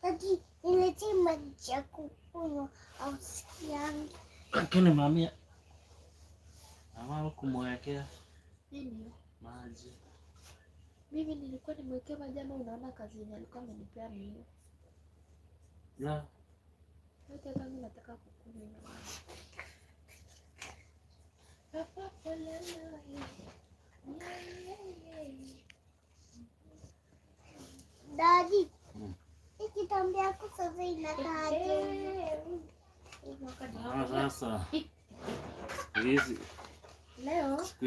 Tadi niletee maji ya kukunywa au sikiangi. Lakini mami ama kumwekea Nini? maji. Mimi nilikuwa nimwekea maji ama unaona kazi yenye alikuwa amenipea mimi. La. Hata kama nataka kukunywa maji. Papa polala. Daddy. Kitambi yako sasa inakaaje? Sasa. Siku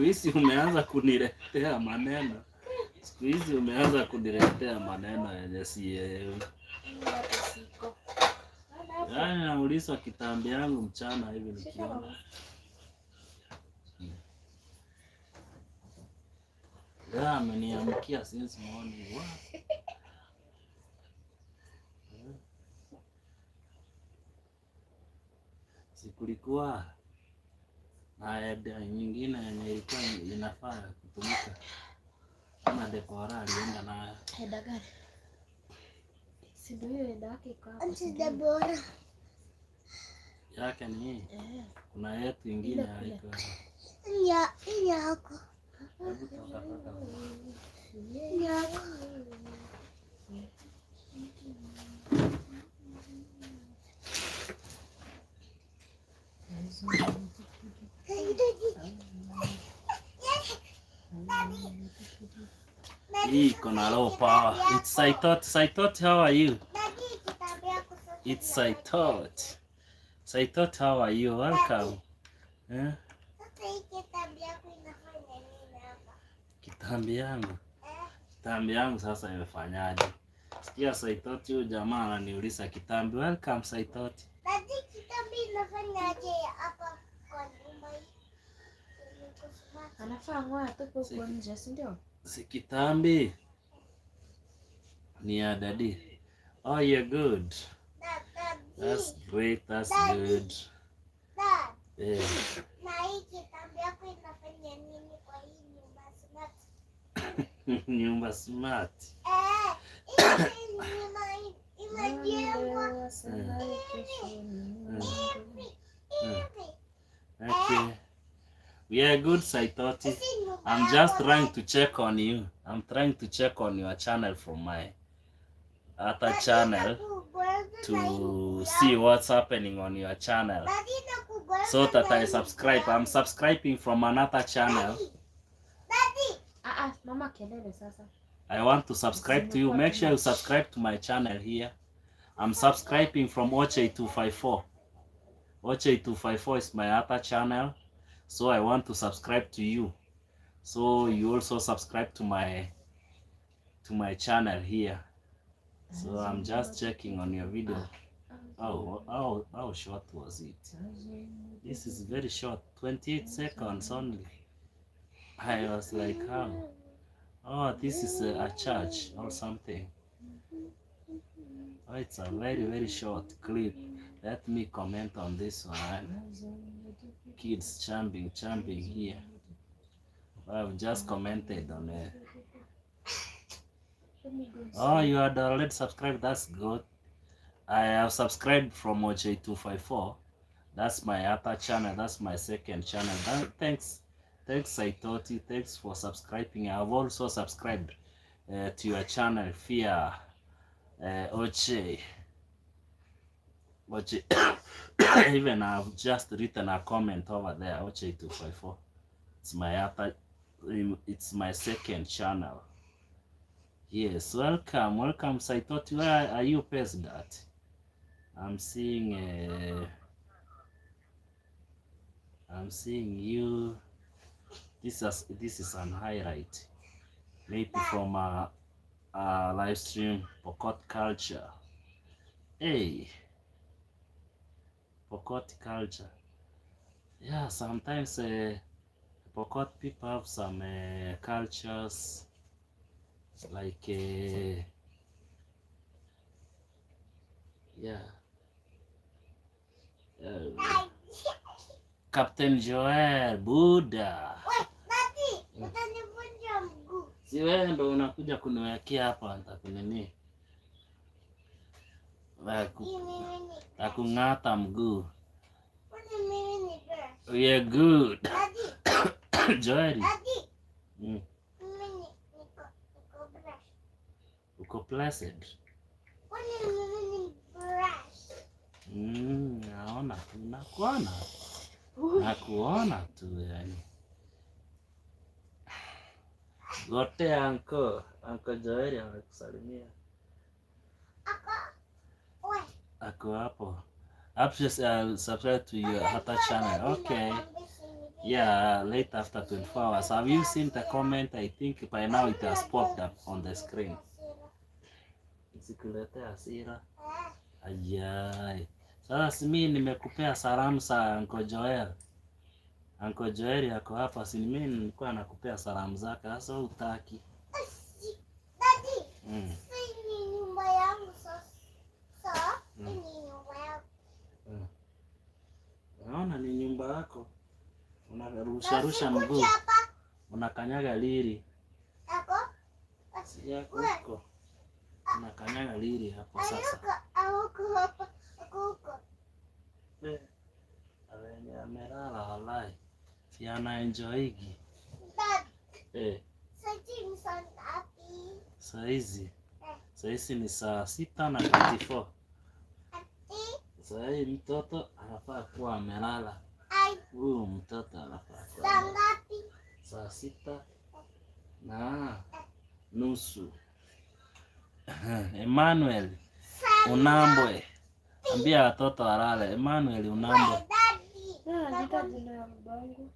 hizi umeanza kuniletea maneno. Siku hizi umeanza kuniletea maneno yenye sielewi. Yaani naulizwa kitambi yangu mchana hivi nikiona. Ya ameniamkia since morning. Sikulikuwa na idea nyingine yenye ilikuwa inafaa kutumika. Kama Debora alienda nayo. Heda gani? Si ndio hiyo heda yake iko hapo. Auntie Debora. Yake ni hii. Kuna yetu ingine haiko. Ile yako. Yako. Iko na low power. It's Saitot, how are you? It's Saitot. Saitot, how are you? Welcome. Kitambi yangu sasa imefanyaje? Sikia Saitot, huyu jamaa ananiuliza kitambi. Welcome Saitot. Daddy, kitambi inafanyaje hapa kwa nyumba hii? Anafaa ngoa tupo kwa nje, si ndio? Si kitambi. Ni ya daddy. Oh, you're good. That's great, that's good. Dad. Yeah. Na hii kitambi yako inafanya nini kwa hii nyumba smart? Nyumba smart. Okay. We are good, Saitoti. I'm just trying to check on you. I'm trying to check on your channel from my other channel to see what's happening on your channel, so that I subscribe. I'm subscribing from another channel. Mama kelele sasa. I want to subscribe to you. Make sure you subscribe to my channel here. I'm subscribing from Oche254. Oche254 is my other channel. So I want to subscribe to you. So you also subscribe to my channel here. So I'm just checking on your video. How short was it? This is very short, 28 seconds only. I was like, how? Oh, this is a church or something. Oh, it's a very, very short clip. Let me comment on this one. Kids jumping here. I've just commented on it. Oh, you had already subscribed. That's good. I have subscribed from OJ254. That's my other channel. That's my second channel. Thanks, Saitoti. Thanks for subscribing. I've also subscribed to your channel via Oche. Even I've just written a comment over there. Oche254. It's my second channel. Yes, welcome Saitoti. Where are you based at? I'm seeing you. This is an highlight, maybe from a live stream. Pokot culture. Hey, Pokot culture. Yeah, sometimes Pokot people have some cultures like yeah. Captain Joel, Buddha. Daddy, utanivunja mguu. Si wewe ndo unakuja kuniwekea hapa nitakunini. Takung'ata mguu. We are good. Joel. Uko placid. Naona nakuona. Nakuona tu yani. Gote Uncle Joel amekusalimia. Ako hapo. Subscribe to your other channel. Okay. Yeah, late after 24 hours. Have you seen the comment? I think by now it has popped up on the screen. Sikulete hasira. Ayai. Sasa mimi nimekupea salamu za Uncle Joel. Uncle Joel yako hapa, si mimi nilikuwa nakupea salamu zake. Sasa hutaki. Daddy. Ni nyumba yangu sasa. Ni nyumba yangu. Naona ni nyumba yako. Unarusha mguu. Unakanyaga liri. Yako? Si yako huko. Unakanyaga liri hapo sasa. Huko hapa. Huko. Awenye amelala walai. Si anaenjoyigi. Dad. Sasa ni saa ngapi? Saizi ni saa 6:24. Sasa mtoto anafaa kuwa amelala. Huyu mtoto anafaa kuwa. Saa ngapi? Saa 6:30. Emmanuel Unambwe. Ambia watoto walale. Emmanuel Unambwe.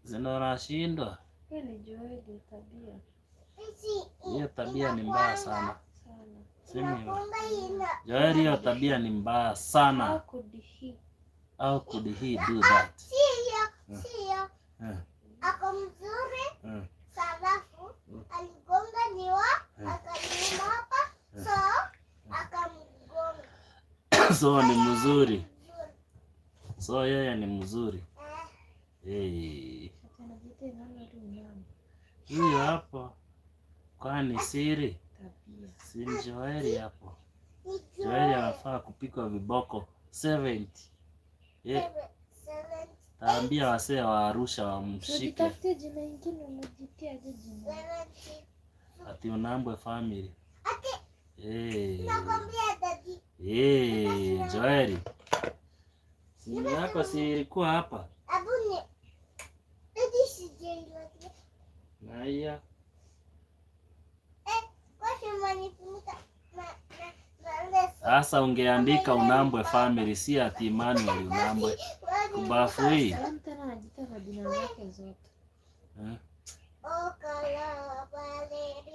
Zina nashindwa. Hiyo tabia ni mbaya sana. Joel, hiyo tabia ni mbaya sana. How could he do that? Sio. Ako mzuri. Salafu aligonga niwa akaniuma hapa. So akamgonga. So ni mzuri. So yeye ni mzuri. Huyo hapo. Kwani siri? Si Joel hapo. Joel anafaa kupikwa viboko 70. Taambia wasee wa Arusha wamshike. Ati Unambwe family. Joel. Simu yako si ilikuwa hapa? Abuni. Daddy sijaila. Naya. Sasa ungeandika Unambwe family, si ati Emmanuel Unambwe. Kubafu hii.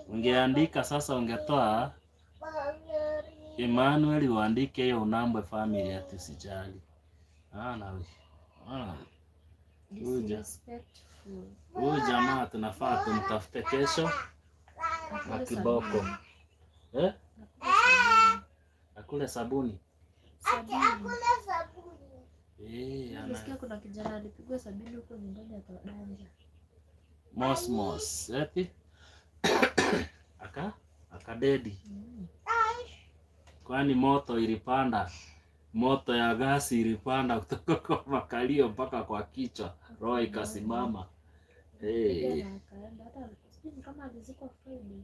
Ungeandika sasa, ungetoa Emmanuel uandike hiyo Unambwe family ati sijali. Huyu jamaa tunafaa tumtafute kesho na kiboko. Akule sabuni. Akule sabuni. Nasikia kuna kijana alipigwa sabuni huko nyumbani akadanja. Mos. Eti? Akadedi. Kwani moto ilipanda. Moto ya gasi ilipanda kutoka kwa makalio mpaka kwa kichwa. Roho ikasimama. Kama alizikwa Friday.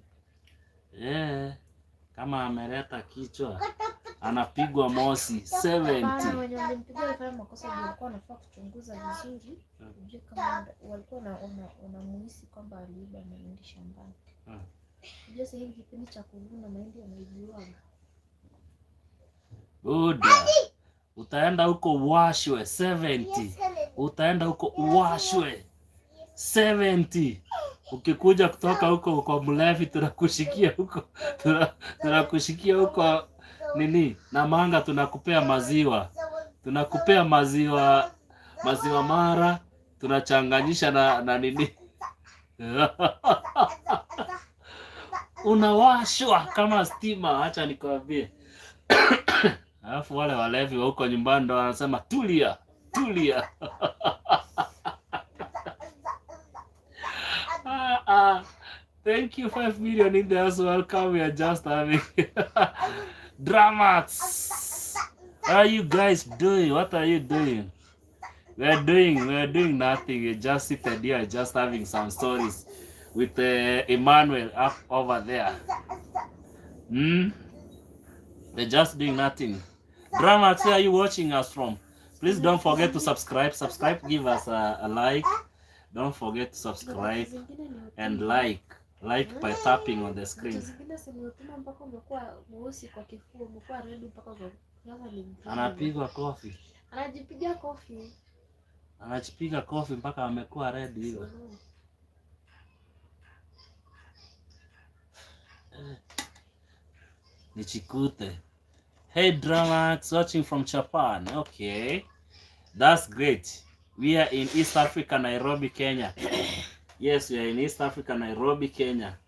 Kama ameleta kichwa anapigwa mosi 70. Wenye walimpiga walifanya makosa, walikuwa wanafaa kuchunguza vizuri ujue kama walikuwa wanamuhisi kwamba aliiba mahindi shambani. Unajua sasa hivi kipindi cha kuvuna mahindi yanaibiwa. Buda. Utaenda huko uwashwe 70. Utaenda huko uwashwe 70. Ukikuja kutoka huko kwa mlevi tunakushikia huko. Tunakushikia huko nini? Na manga tunakupea maziwa. Tunakupea maziwa mara, tunachanganyisha na nini? Unawashwa kama stima, acha nikwambie. Alafu wale walevi wa huko nyumbani ndo wanasema tulia. Thank you, 5 million in there as well. Welcome, we are just having dramas. What are you guys doing? What are you doing? We're doing nothing. We're just sitting here, just having some stories with Emmanuel up over there. We're just doing nothing. Dramax, where are you watching us from? Please don't forget to subscribe. Subscribe, give us a like. Don't forget to subscribe and like by tapping on the screen. Anapigwa kofi. Anajipiga kofi mpaka amekuwa red hivyo. Nichikute. Hey Dramax, watching from Japan. Okay, that's great. We are in East Africa, Nairobi, Kenya. Yes, we are in East Africa, Nairobi, Kenya.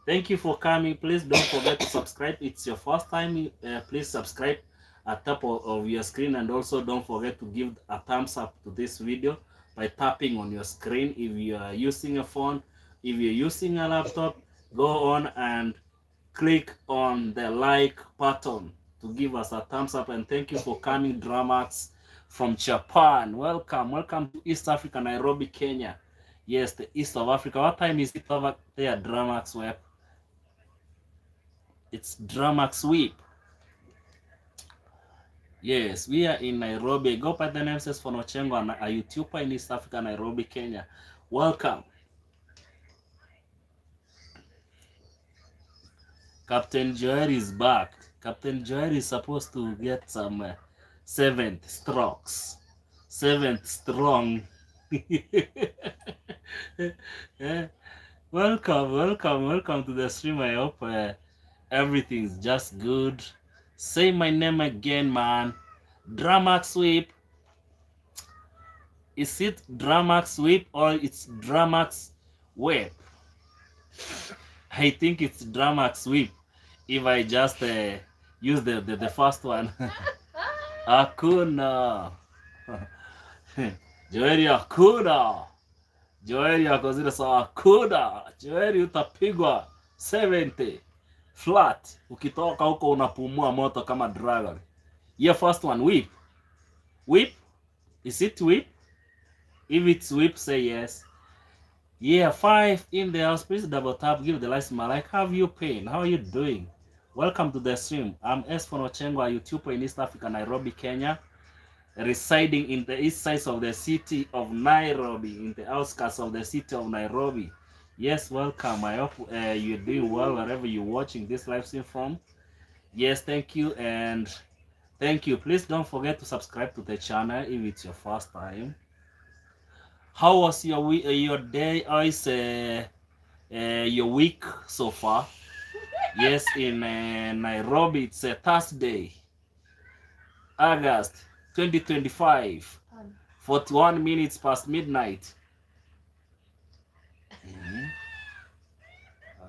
Thank you for coming. Please don't forget to subscribe. It's your first time. Please subscribe at top of your screen, and also don't forget to give a thumbs up to this video by tapping on your screen. If you are using a phone, if you're using a laptop, go on and click on the like button to give us a thumbs up. And thank you for coming, Dramax from Japan. Welcome to East Africa, Nairobi, Kenya. Yes, the east of Africa. What time is it over there, Dramax Web? It's Dramax Weep. Yes, we are in Nairobi. Go by the name says ESPHONE Ochengo, and a YouTuber in East Africa, Nairobi, Kenya. Welcome. Captain Joel is back. Captain Joel is supposed to get some 7th strokes. 7th strong. Welcome to the stream. I hope everything's just good. Say my name again, man. Dramax Sweep. Is it Dramax Sweep or it's Dramax Web? I think it's Dramax Sweep. If I just use the first one. Hakuna. Joeli hakuna. Joeli ako zile sawa hakuna. Joeli utapigwa 70 flat. Ukitoka huko unapumua moto kama dragon. Yeah, first one, whip. Whip? Is it whip? If it's whip, say yes. Yeah, 5 in the house. Please double tap, give the likes, my like. How have you been? How are you doing? Welcome to the stream. I'm ESPHONE Ochengo, a YouTuber in East Africa, Nairobi, Kenya, residing in the east side of the city of Nairobi, in the outskirts of the city of Nairobi. Yes, welcome. I hope you're doing well wherever you're watching this live stream from. Yes, thank you, and thank you. Please don't forget to subscribe to the channel if it's your first time. How was your day? How is your week so far? Yes, in Nairobi, it's a Thursday, August 2025, 41 minutes past midnight.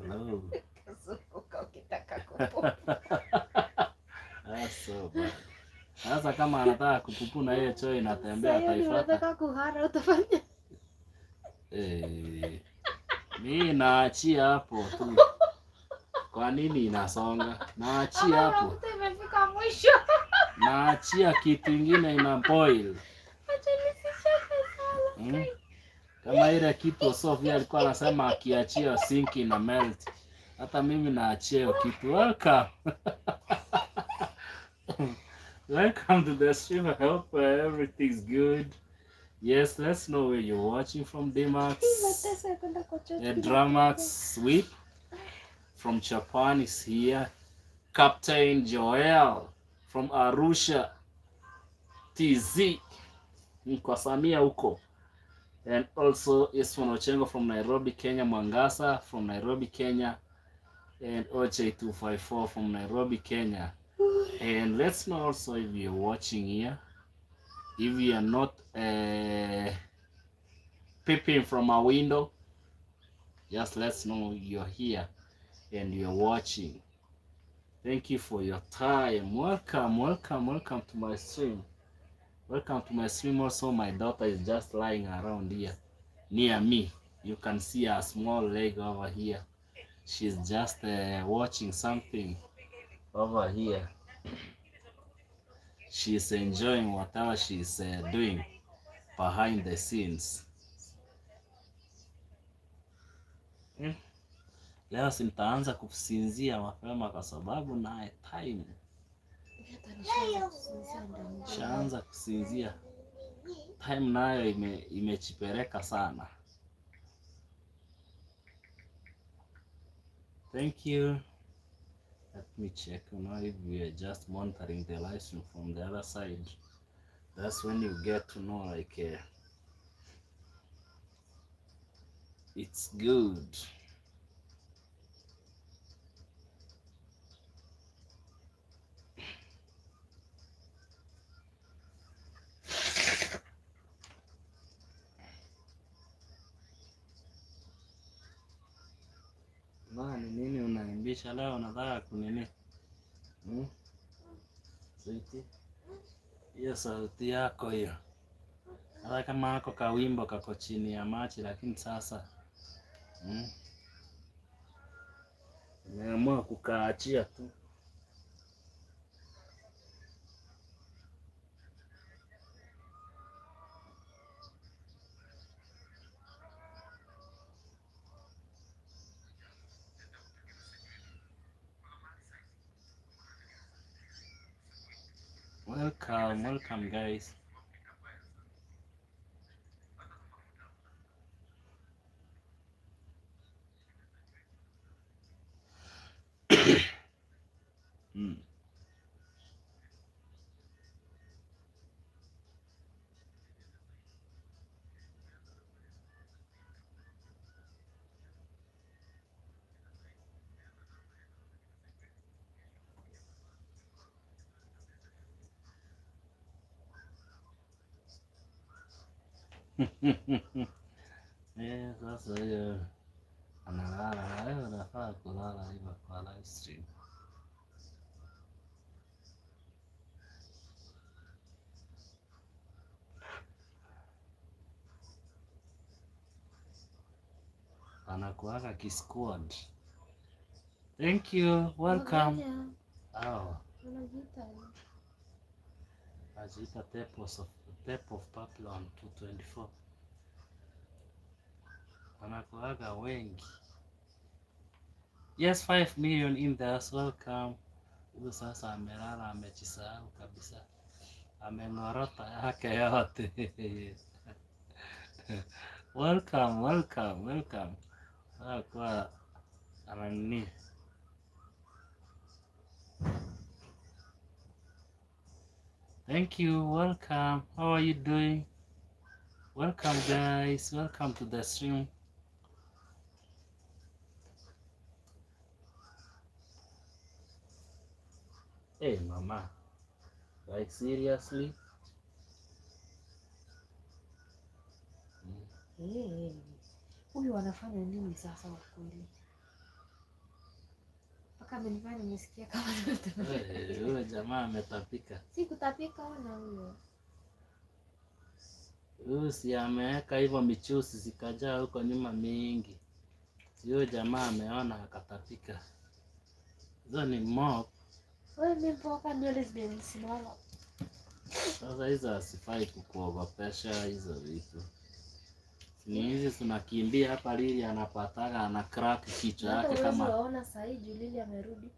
Hello. That's so bad. Sasa kama anataka kupupu na hiyo choo inatembea taifa. Utafanya. Mimi naachia hapo tu. Kwa nini inasonga? Naachia hapo. Imefika mwisho. Naachia kitu kingine ina boil. Acha nisishake sana. Kama ile kitu Sofia alikuwa anasema akiachia sink ina melt. Hata mimi naachia hiyo kitu. Welcome. Welcome to the stream. I hope everything's good. Yes, let's know where you're watching from, Dmax. Dramax Sweep from Japan is here. Captain Joel from Arusha, TZ. Kwa Samia huko. And also ESPHONE Ochengo from Nairobi, Kenya. Mwangasa from Nairobi, Kenya. And OJ254 from Nairobi, Kenya. And let's know also if you're watching here. If you are not peeping from a window, just let's know you're here and you're watching. Thank you for your time. Welcome to my stream. Welcome to my stream. Also, my daughter is just lying around here near me. You can see a small leg over here. She's just watching something over here. She's enjoying whatever she's doing behind the scenes. Leo nitaanza kusinzia mapema kwa sababu naye time shaanza kusinzia. Time nayo imechipereka sana. Thank you. Let me check if we are just monitoring the live stream from the other side. That's when you get to know like it's good. Ni nini unaimbisha leo? Unataka kunini? Sauti? Hiyo sauti yako hiyo. Hata kama ako kawimbo kako chini ya machi, lakini sasa nimeamua kukaachia tu. Welcome guys. Sasa hiyo analala, leo anafaa kulala hivyo kwa live stream. Anakuanga kisquad. Thank you, welcome. Ajita Tape of Papillon 224. Anakuaga wengi. Yes, 5 million in there, welcome. Huyu sasa amelala, amejisahau kabisa. Ameng'orota yake yote. Welcome. Kwa anani. Thank you, welcome. How are you doing? Welcome guys, welcome to the stream. Hey mama, like seriously? Huyu anafanya nini sasa wa kweli? Paka amenifanya nimesikia kama huyo jamaa ametapika. Si kutapika ona huyo. Huyu si ameweka hivyo michuzi zikajaa huko nyuma mingi. Huyo jamaa ameona akatapika. Hizo ni mop. Wewe ni mpoka nywele zimesimama. Sasa hizo asifai kukuogopesha hizo vitu. Ni hizi tunakimbia hapa, Lili anapataga ana crack kichwa yake kama. Unaona sasa hivi Lili amerudi.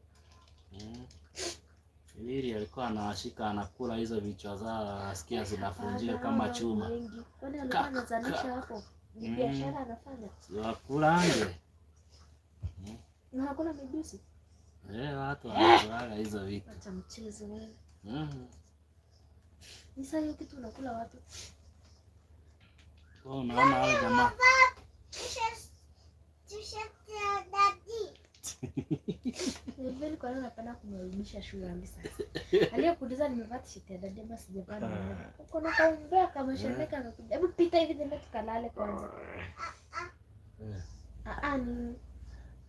Lili alikuwa anawashika anakula hizo vichwa zao, asikia zinafunjika kama chuma. Kwani alikuwa anazalisha hapo? Ni biashara anafanya. Wakulange. Unakula mijusi? Watu wanakulaga hizo vitu. Acha mchezo wewe. Ni sasa hiyo kitu unakula watu. Unaona wale jamaa. Nilivyo kwa nini napenda kumrudisha shule yangu sasa. Aliyekuuliza nimevaa t-shirt ya dada ama sijavaa mimi. Uko na kaongea kama shemeka akakuja. Hebu pita hivi ndio tukalale kwanza.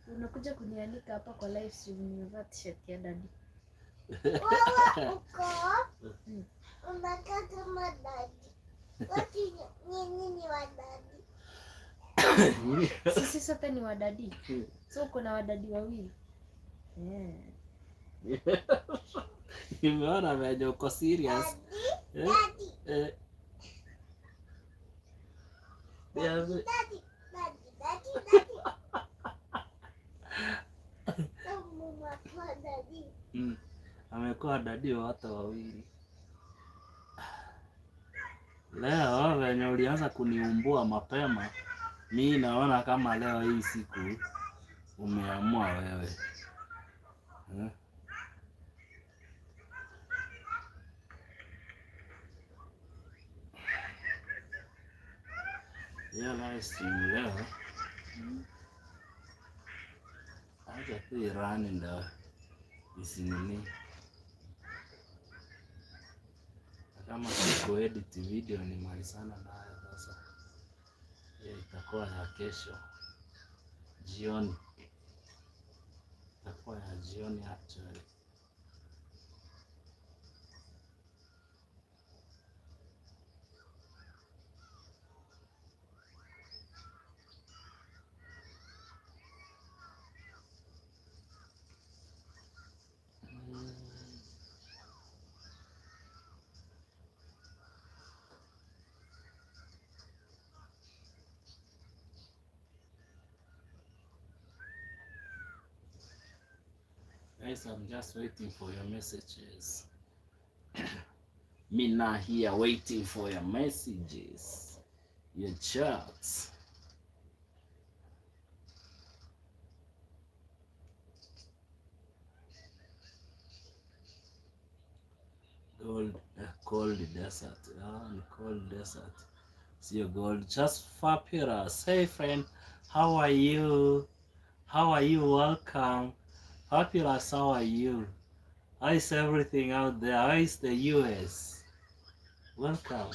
Ni unakuja kunianika hapa kwa live stream nimevaa t-shirt ya dada. Uko? Unakaa kama dada. Wati nini wa dada? Sisi sote ni wadadi. So uko na wadadi wawili. Nimeona venye uko serious. Amekuwa dadi wa watu wawili. Leo venye ulianza kuniumbua mapema, mi naona kama leo hii siku umeamua wewe. Nice leo. Acha tu irani ndo isinini. Kama kuedit video ni mali sana nayo sasa. Itakuwa ya kesho jioni. Itakuwa ya jioni actually. Guys, I'm just waiting for your messages. Me not here waiting for your messages, your chats. Cold desert. Cold desert. See your gold. Just fabulous. Hey friend, how are you? How are you? Welcome. Fabulous, how are you? How is everything out there? How is the US? Welcome.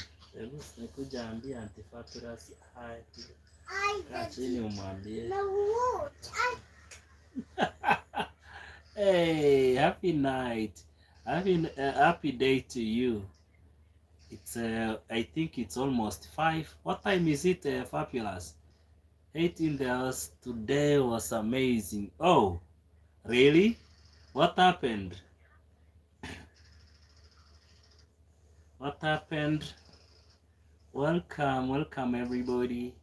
Nikuja ambia Auntie Fabulous hi. Kaa chini umwambie. Hey, happy night. Happy day to you. It's I think it's almost 5. What time is it, Fabulous? 8 in the house. Today was amazing. Oh, really? What happened? What happened? Welcome, welcome everybody.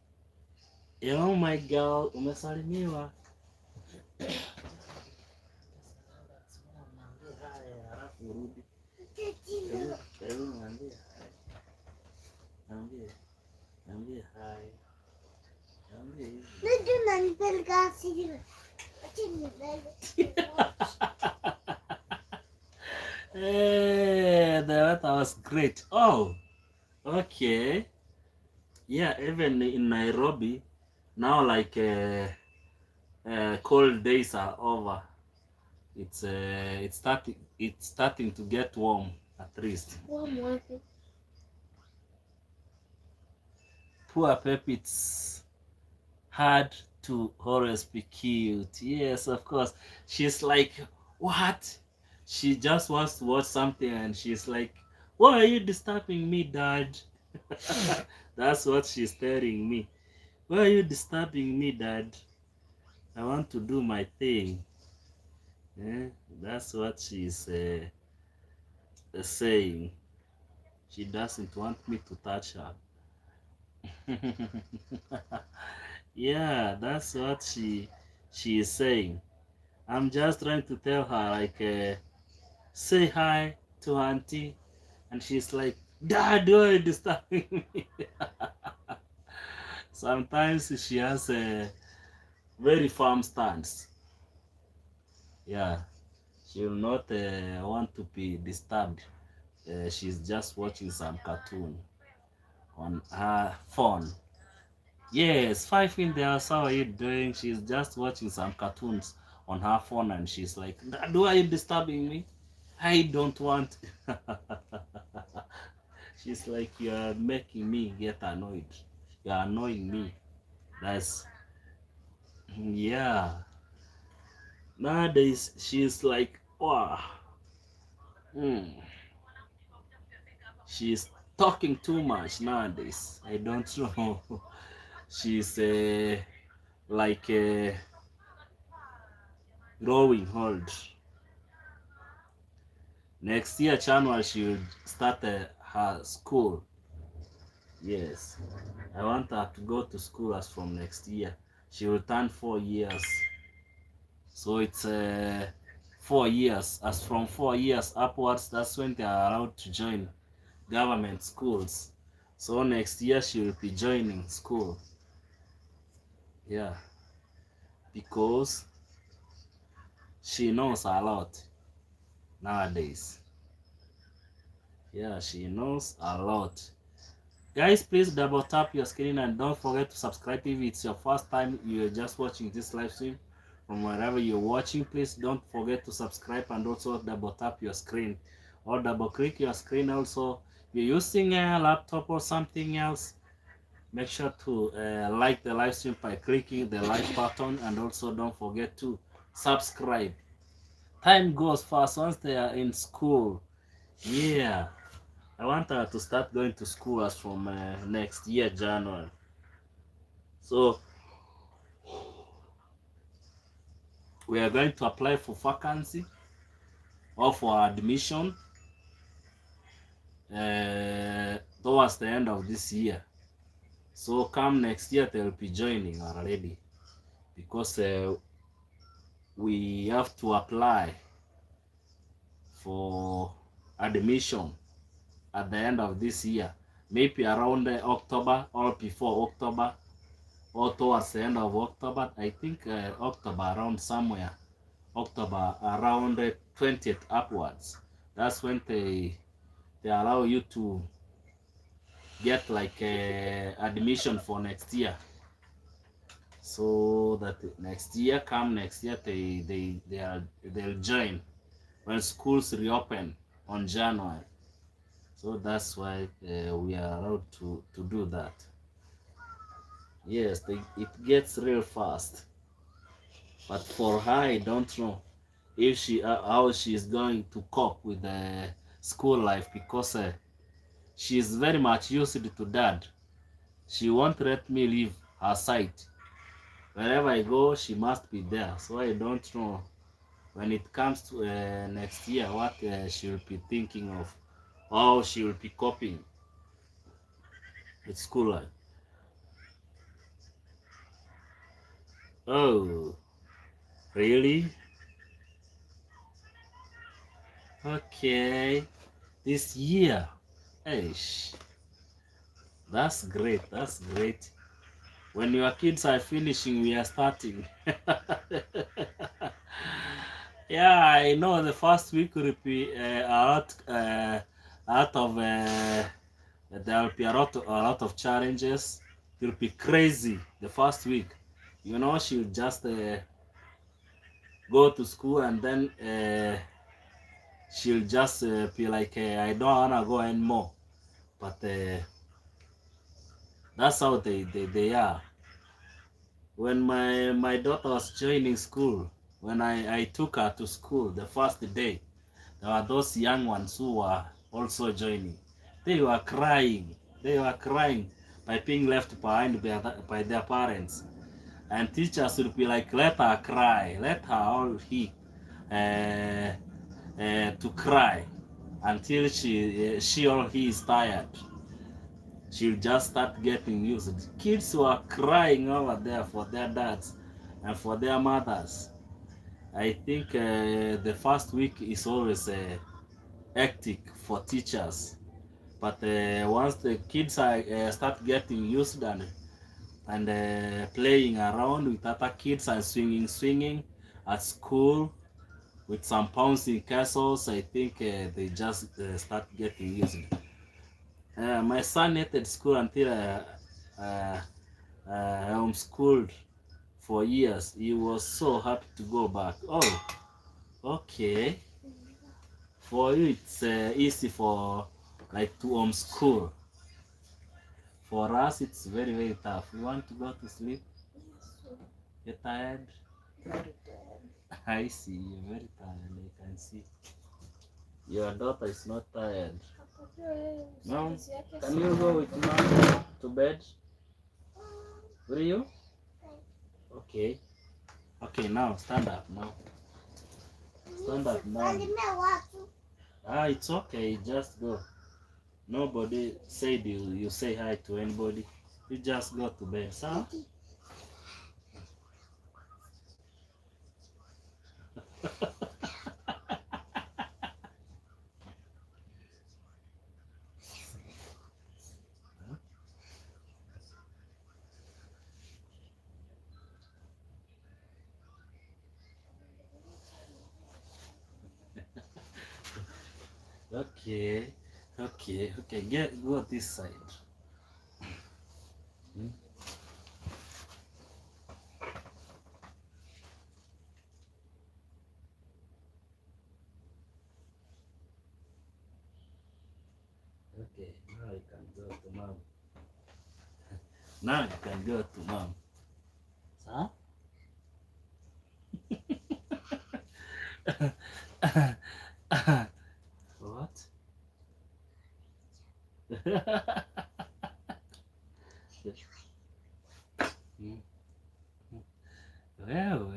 Oh my girl, umesalimiwa. Hey, that was great. Oh, okay. Yeah, even in Nairobi now, like cold days are over. It's starting to get warm at least. Warm. Poor Pep, it's hard to always be cute. Yes, of course. She's like, what? She just wants to watch something and she's like, why are you disturbing me, Dad? That's what she's telling me. Why are you disturbing me, Dad? I want to do my thing. That's what she's saying. She doesn't want me to touch her. Yeah, that's what she is saying. I'm just trying to tell her, like, say hi to Auntie, and she's like, Dad, why are you disturbing me? Sometimes she has a very firm stance. Yeah, she will not want to be disturbed. She's just watching some cartoon on her phone. Yes, 5 in there. How are you doing? She's just watching some cartoons on her phone and she's like, Dad, why are you disturbing me? I don't want. She's like, you're making me get annoyed. You're annoying me. That's, yeah. Nowadays, she's like, wow. She's talking too much nowadays. I don't know. she's like growing old. Next year, January, she will start her school. Yes, I want her to go to school as from next year. She will turn 4 years. So it's 4 years. As from 4 years upwards, that's when they are allowed to join government schools. So next year she will be joining school. Yeah, because she knows a lot nowadays. Yeah, she knows a lot. Guys, please double tap your screen and don't forget to subscribe if it's your first time you're just watching this live stream from wherever you're watching. Please don't forget to subscribe and also double tap your screen or double click your screen. Also, if you're using a laptop or something else, make sure to like the live stream by clicking the like button, and also don't forget to subscribe. Time goes fast once they are in school. Yeah, I want her to start going to school as from next year, January. So we are going to apply for vacancy or for admission towards the end of this year. So come next year, they'll be joining already, because we have to apply for admission at the end of this year, maybe around October or before October, or towards the end of October. I think October, around somewhere, October around 20th upwards. That's when they allow you to get like admission for next year. So that next year, come next year, they'll join when schools reopen on January. So that's why we are allowed to do that. Yes, it gets real fast. But for her, I don't know if she how she is going to cope with the school life, because she is very much used to dad. She won't let me leave her side. Wherever I go, she must be there. So I don't know when it comes to next year what she will be thinking of, how she will be coping with school life. Oh, really? Okay. This year. Eish. That's great. That's great. When your kids are finishing, we are starting. Yeah, I know the first week will be a lot of there will be a lot of challenges. It will be crazy the first week. You know, she'll just go to school, and then she'll just be like, I don't wanna go anymore. But that's how they are. When my daughter was joining school, when I took her to school the first day, there were those young ones who were also joining. They were crying. They were crying by being left behind by their parents. And teachers would be like, let her cry, let her all he to cry until she or he is tired. She'll just start getting used. Kids who are crying over there for their dads and for their mothers. I think the first week is always hectic for teachers, but once the kids are start getting used and playing around with other kids and swinging at school with some bouncing castles, I think they just start getting used. My son hated school until I homeschooled for years. He was so happy to go back. Oh, okay. For you, it's easy for like to homeschool. For us, it's very tough. You want to go to sleep? You're tired? I see, you're very tired. I can see. Your daughter is not tired. No? Can you go with mom to bed? Will you? Okay. Okay, now stand up now. Stand up now. Ah, it's okay. Just go. Nobody said you say hi to anybody. You just go to bed, sir. Okay, okay. Go this side. Hmm? Okay, now you can go to mom. Now you can go to mom. Huh? What? Hmm. Well,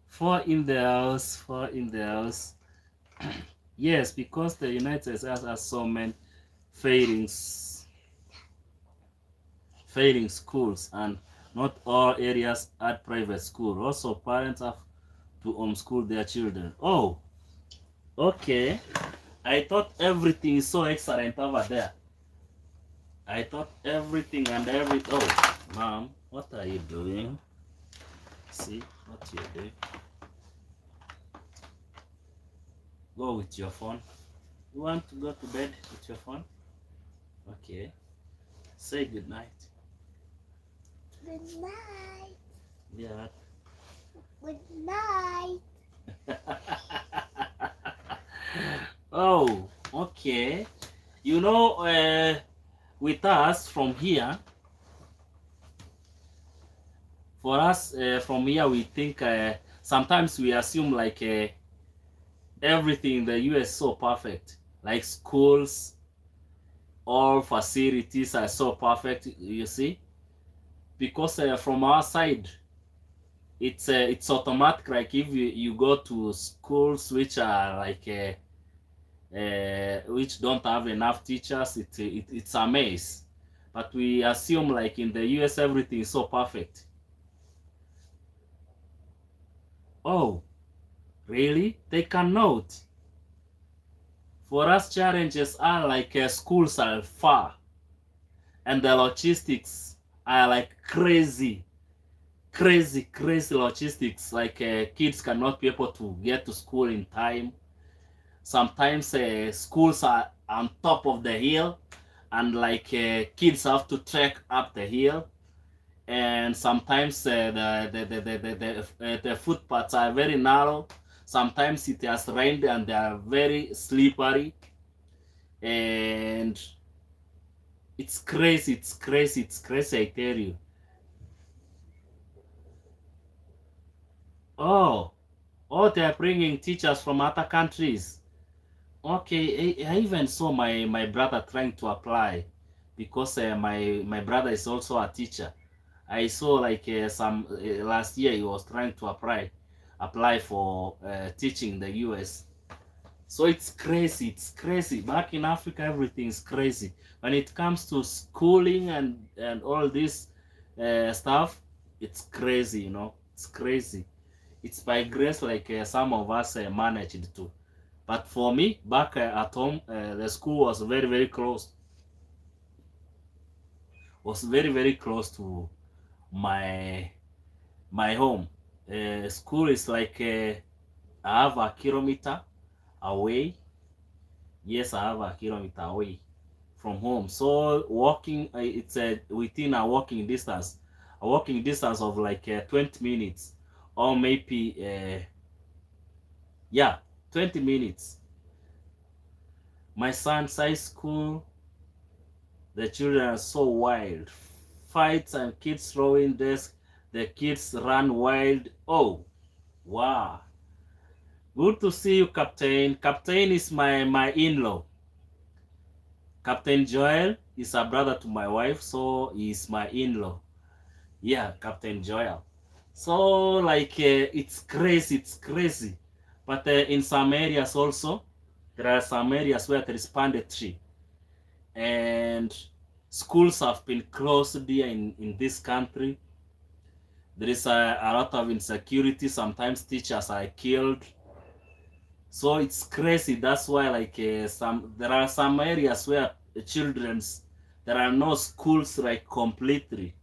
four in the house, four in the house. Yes, because the United States has so many failing schools, and not all areas had private school. Also, parents have to homeschool their children. Oh, okay. I thought everything is so excellent over there. I thought everything and everything. Oh, mom, what are you doing? See what you're doing. Go with your phone. You want to go to bed with your phone? Okay. Say good night. Good night. Yeah. Good night. Oh, okay. You know, with us from here, for us from here, we think sometimes we assume like everything in the US is so perfect, like schools, all facilities are so perfect. You see, because from our side, it's automatic. Like if you go to schools which are like which don't have enough teachers, it's a mess. But we assume like in the US everything is so perfect. Oh, really? They cannot. For us, challenges are like schools are far, and the logistics are like crazy logistics. Like kids cannot be able to get to school in time. Sometimes schools are on top of the hill, and like kids have to trek up the hill. And sometimes the footpaths are very narrow. Sometimes it has rained and they are very slippery, and it's crazy, I tell you. Oh, they are bringing teachers from other countries. Okay, I even saw my brother trying to apply, because my brother is also a teacher. I saw like some last year he was trying to apply for teaching in the US. So it's crazy, Back in Africa, everything's crazy. When it comes to schooling and all this stuff, it's crazy, It's crazy. It's by grace, like some of us managed to. But for me, back at home, the school was very close. Was very close to my home. School is like I have a kilometer away. Yes, I have a kilometer away from home. So walking, it's within a walking distance. A walking distance of like 20 minutes, or maybe yeah, 20 minutes. My son's high school, the children are so wild. Fights and kids throwing desks. The kids run wild. Oh, wow. Good to see you, Captain. Captain is my in-law. Captain Joel is a brother to my wife, so he's my in-law. Yeah, Captain Joel. So like it's crazy. But in some areas also, there are some areas where there is banditry, and schools have been closed here in this country. There is a lot of insecurity. Sometimes teachers are killed. So it's crazy. That's why like there are some areas where children's there are no schools like completely,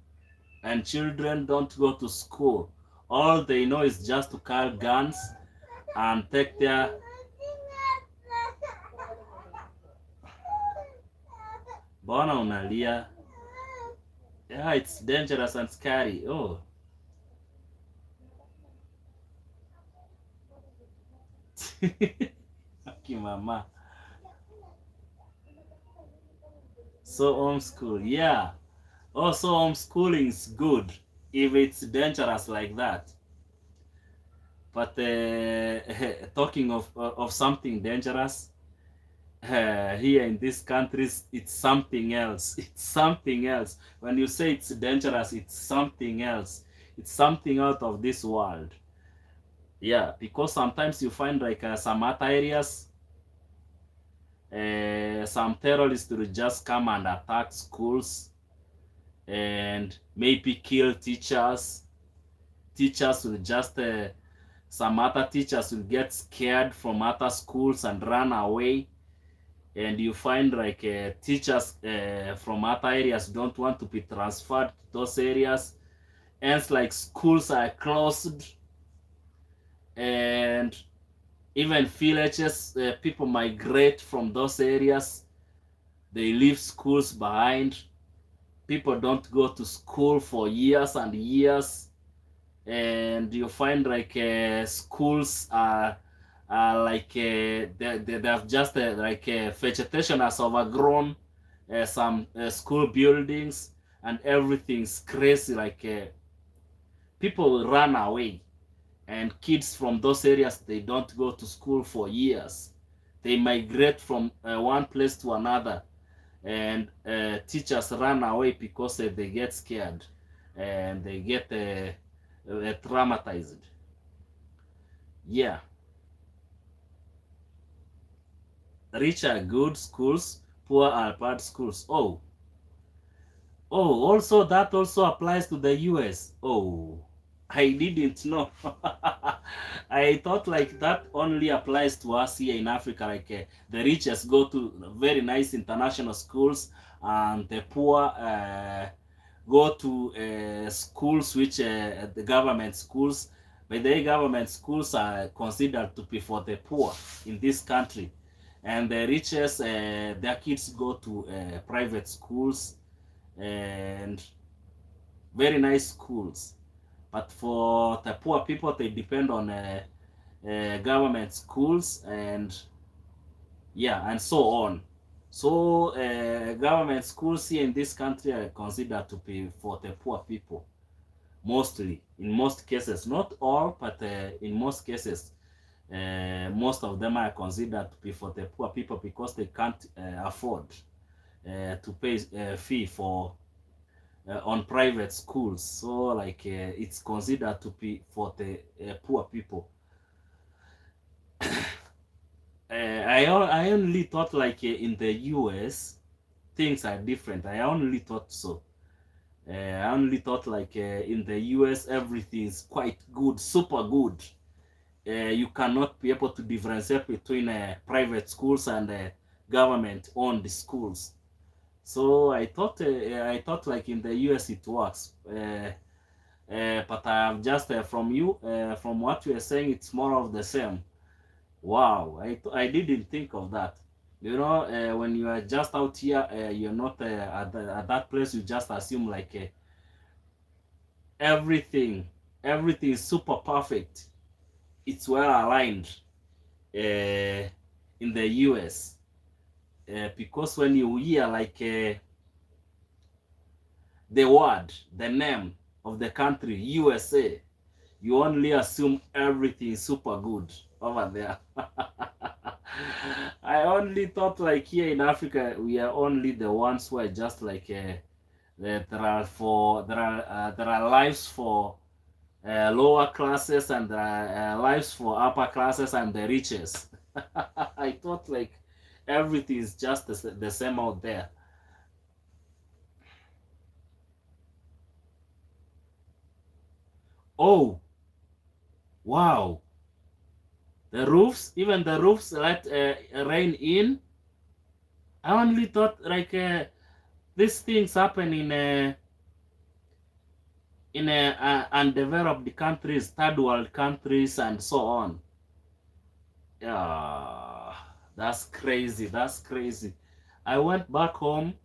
and children don't go to school. All they know is just to carry guns and take their. Bona unalia. Yeah, it's dangerous and scary. Oh. Okay, mama. So homeschool, yeah. Also homeschooling is good if it's dangerous like that. But talking of something dangerous, here in these countries, it's something else. It's something else. When you say it's dangerous, it's something else. It's something out of this world. Yeah, because sometimes you find like some other areas, some terrorists will just come and attack schools and maybe kill teachers. Teachers will just, some other teachers will get scared from other schools and run away. And you find like teachers from other areas don't want to be transferred to those areas. Hence, like schools are closed, and even villages, people migrate from those areas. They leave schools behind. People don't go to school for years and years, and you find like schools are like they have just like vegetation has overgrown some school buildings, and everything's crazy. Like people run away, and kids from those areas, they don't go to school for years. They migrate from one place to another, and teachers run away because they get scared and they get traumatized. Yeah. Rich are good schools, poor are bad schools. Oh, also that also applies to the US. Oh, I didn't know. I thought like that only applies to us here in Africa. Like the richest go to very nice international schools, and the poor go to schools which the government schools. But the government schools are considered to be for the poor in this country, and the richest their kids go to private schools and very nice schools. But for the poor people, they depend on government schools, and yeah, and so on. So government schools here in this country are considered to be for the poor people, mostly, in most cases, not all, but in most cases, most of them are considered to be for the poor people because they can't afford to pay fee for on private schools. So like it's considered to be for the poor people. I only thought like in the US things are different. I only thought so. I only thought like in the US everything is quite good, super good. You cannot be able to differentiate between private schools and government-owned schools. So I thought like in the US it works. But I have just from you, from what you are saying, it's more of the same. Wow, I didn't think of that. You know, when you are just out here, you're not at that place. You just assume like everything is super perfect. It's well aligned in the US, because when you hear like the name of the country, USA, you only assume everything is super good over there. I only thought like here in Africa, we are only the ones who are just like There are lives for lower classes, and there are lives for upper classes and the riches. I thought like everything is just the same out there. Oh, wow. The roofs, even the roofs let rain in. I only thought like these things happen in undeveloped countries, third world countries, and so on. Yeah, that's crazy. That's crazy. I went back home.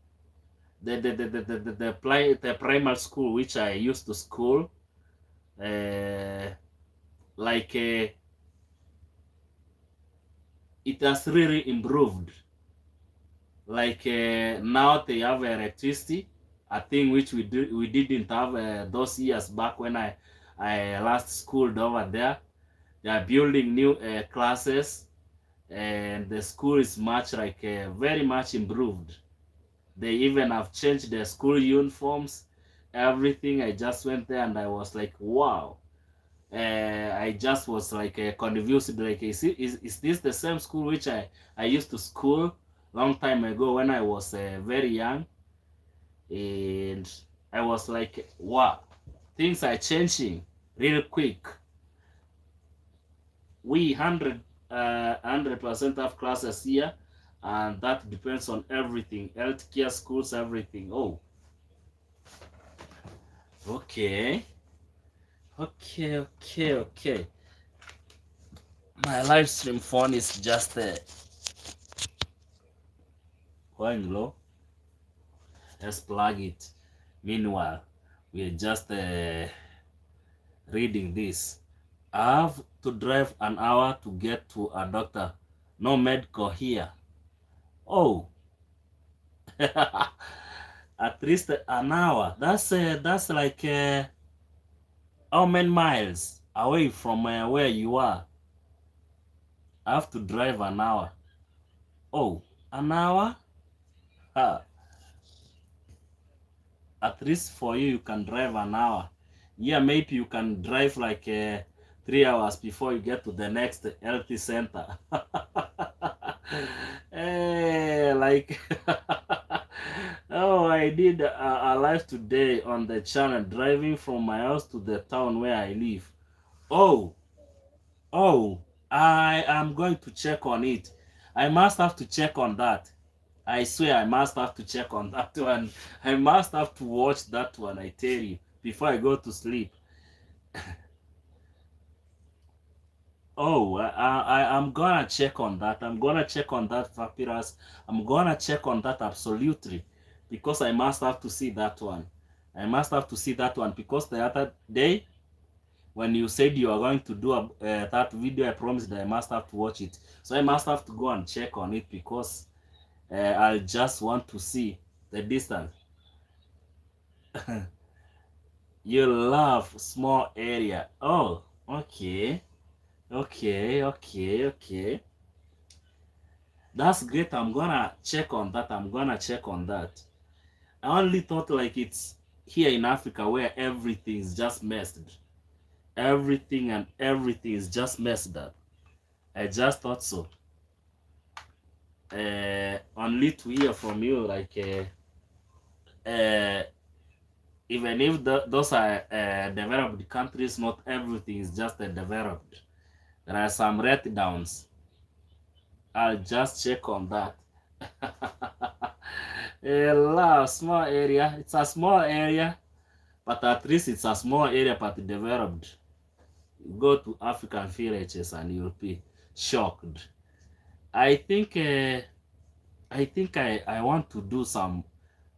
The primary school which I used to school, like it has really improved. Like now they have electricity, a thing which we didn't have those years back when I last schooled over there. They are building new classes, and the school is much like very much improved. They even have changed their school uniforms, everything. I just went there and I was like, wow. I just was like confused, like, is this the same school which I used to school long time ago when I was very young? And I was like, wow, things are changing real quick. We 100% have classes here, and that depends on everything, healthcare, schools, everything. Oh, okay. Okay. My live stream phone is just going low. Let's plug it. Meanwhile, we're just reading this. I have to drive an hour to get to a doctor. No medical here. Oh, at least an hour. That's like how many miles away from where you are? I have to drive an hour. Oh, an hour? At least for you, you can drive an hour. Yeah, maybe you can drive like 3 hours before you get to the next healthy center. Like, oh, I did a live today on the channel, driving from my house to the town where I live. Oh, I am going to check on it. I must have to check on that. I swear I must have to check on that one. I must have to watch that one, I tell you, before I go to sleep. Oh, I'm gonna check on that. I'm gonna check on that, Papyrus. I'm gonna check on that absolutely, because I must have to see that one. I must have to see that one, because the other day when you said you are going to do that video, I promised that I must have to watch it. So I must have to go and check on it, because I just want to see the distance. You love small area. Oh, okay. That's great. I'm gonna check on that. I only thought like it's here in Africa where everything is just messed. Everything is just messed up. I just thought so. Only to hear from you, like even if those are developed countries, not everything is just developed. There are some letdowns. I'll just check on that. A small area. It's a small area, but at least it's a small area but developed. You go to African villages and you'll be shocked. I think I want to do some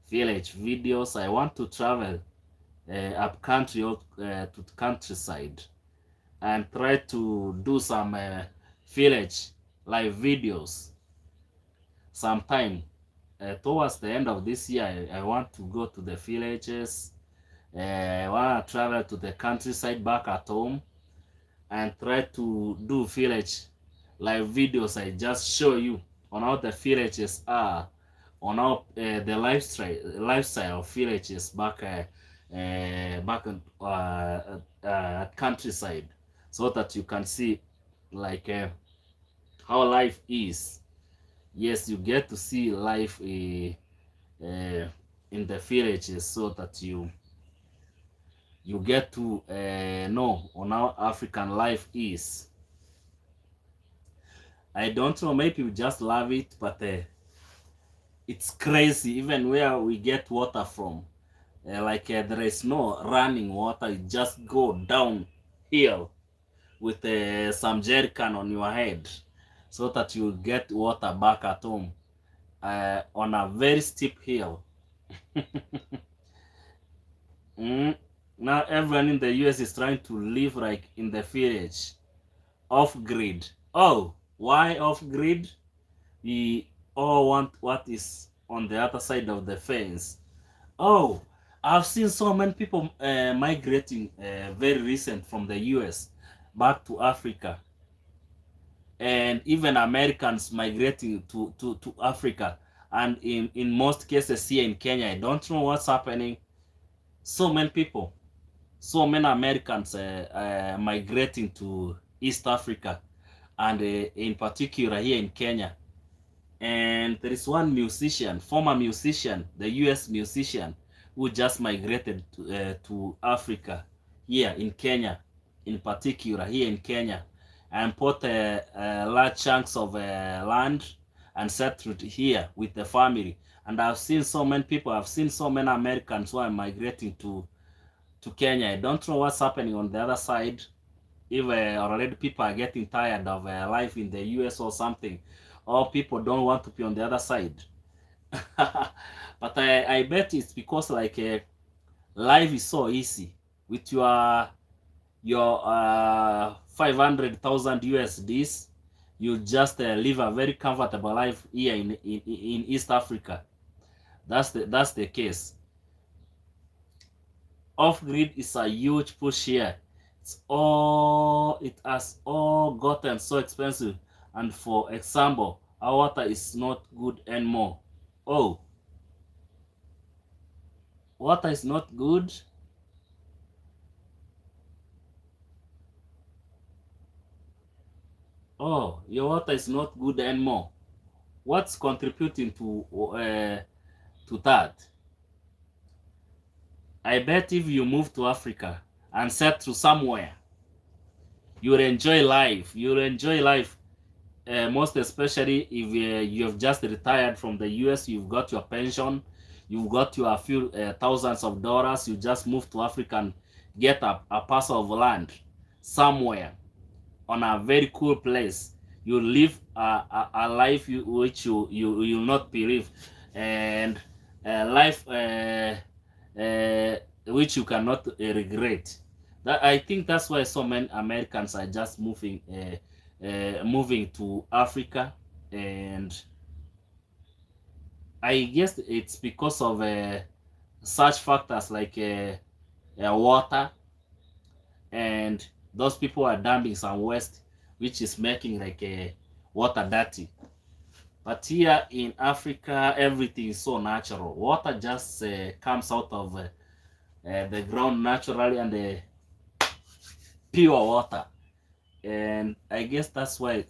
village videos. I want to travel up country or to the countryside and try to do some village live videos sometime. Towards the end of this year, I want to go to the villages. I want to travel to the countryside back at home and try to do village live videos. I just show you on how the villages are on how the lifestyle of villages back in countryside, so that you can see like how life is. Yes, you get to see life in the villages, so that you get to know on how African life is. I don't know, maybe we just love it, but it's crazy even where we get water from. There is no running water, you just go downhill with some jerrycan on your head, so that you get water back at home on a very steep hill. Now everyone in the US is trying to live like in the village, off grid. Oh, why off grid? We all want what is on the other side of the fence. Oh, I've seen so many people migrating very recent from the US back to Africa, and even Americans migrating to Africa, and in most cases here in Kenya. I don't know what's happening. So many people, so many Americans migrating to East Africa, and in particular here in Kenya. And there is one musician, former musician, the US musician, who just migrated to Africa, here in Kenya, in particular here in Kenya, and bought large chunks of land and settled here with the family. And I've seen so many people, I've seen so many Americans who are migrating to Kenya. I don't know what's happening on the other side, if already people are getting tired of life in the US or something, or people don't want to be on the other side. But I bet it's because like life is so easy with your 500,000 USDs. You just live a very comfortable life here in East Africa. That's the case. Off-grid is a huge push here. It has all gotten so expensive, and for example, our water is not good anymore. Oh, water is not good. Oh, your water is not good anymore. What's contributing to that? I bet if you move to Africa and settle somewhere, you'll enjoy life. You'll enjoy life, most especially if you have just retired from the US. You've got your pension, you've got your few thousands of dollars. You just move to Africa and get a parcel of land somewhere on a very cool place. You live a life which you will not believe, and life which you cannot regret. That, I think that's why so many Americans are just moving to Africa, and I guess it's because of such factors like water, and those people are dumping some waste, which is making like water dirty. But here in Africa, everything is so natural. Water just comes out of the ground naturally, and pure water. And I guess that's why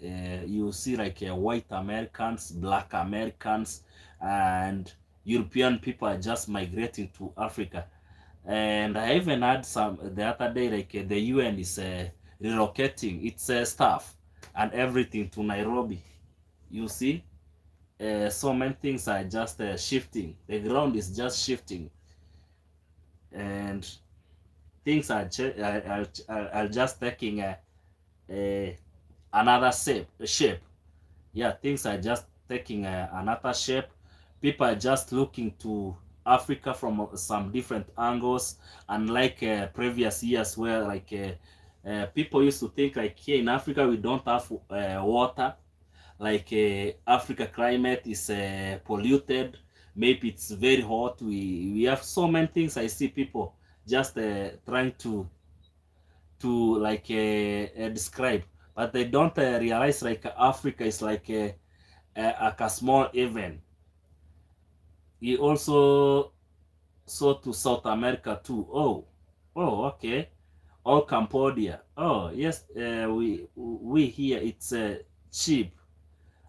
you see like white Americans, black Americans, and European people are just migrating to Africa. And I even had some the other day, like the UN is relocating its staff and everything to Nairobi. You see, so many things are just shifting. The ground is just shifting, and things are just taking another shape. Yeah, things are just taking another shape. People are just looking to Africa from some different angles, and like previous years where like people used to think like here in Africa we don't have water, like Africa climate is polluted, maybe it's very hot, we have so many things. I see people just trying to like describe, but they don't realize like Africa is like a small even. he also saw to South America too. Oh, okay. Or Cambodia. Oh, yes. We here it's cheap,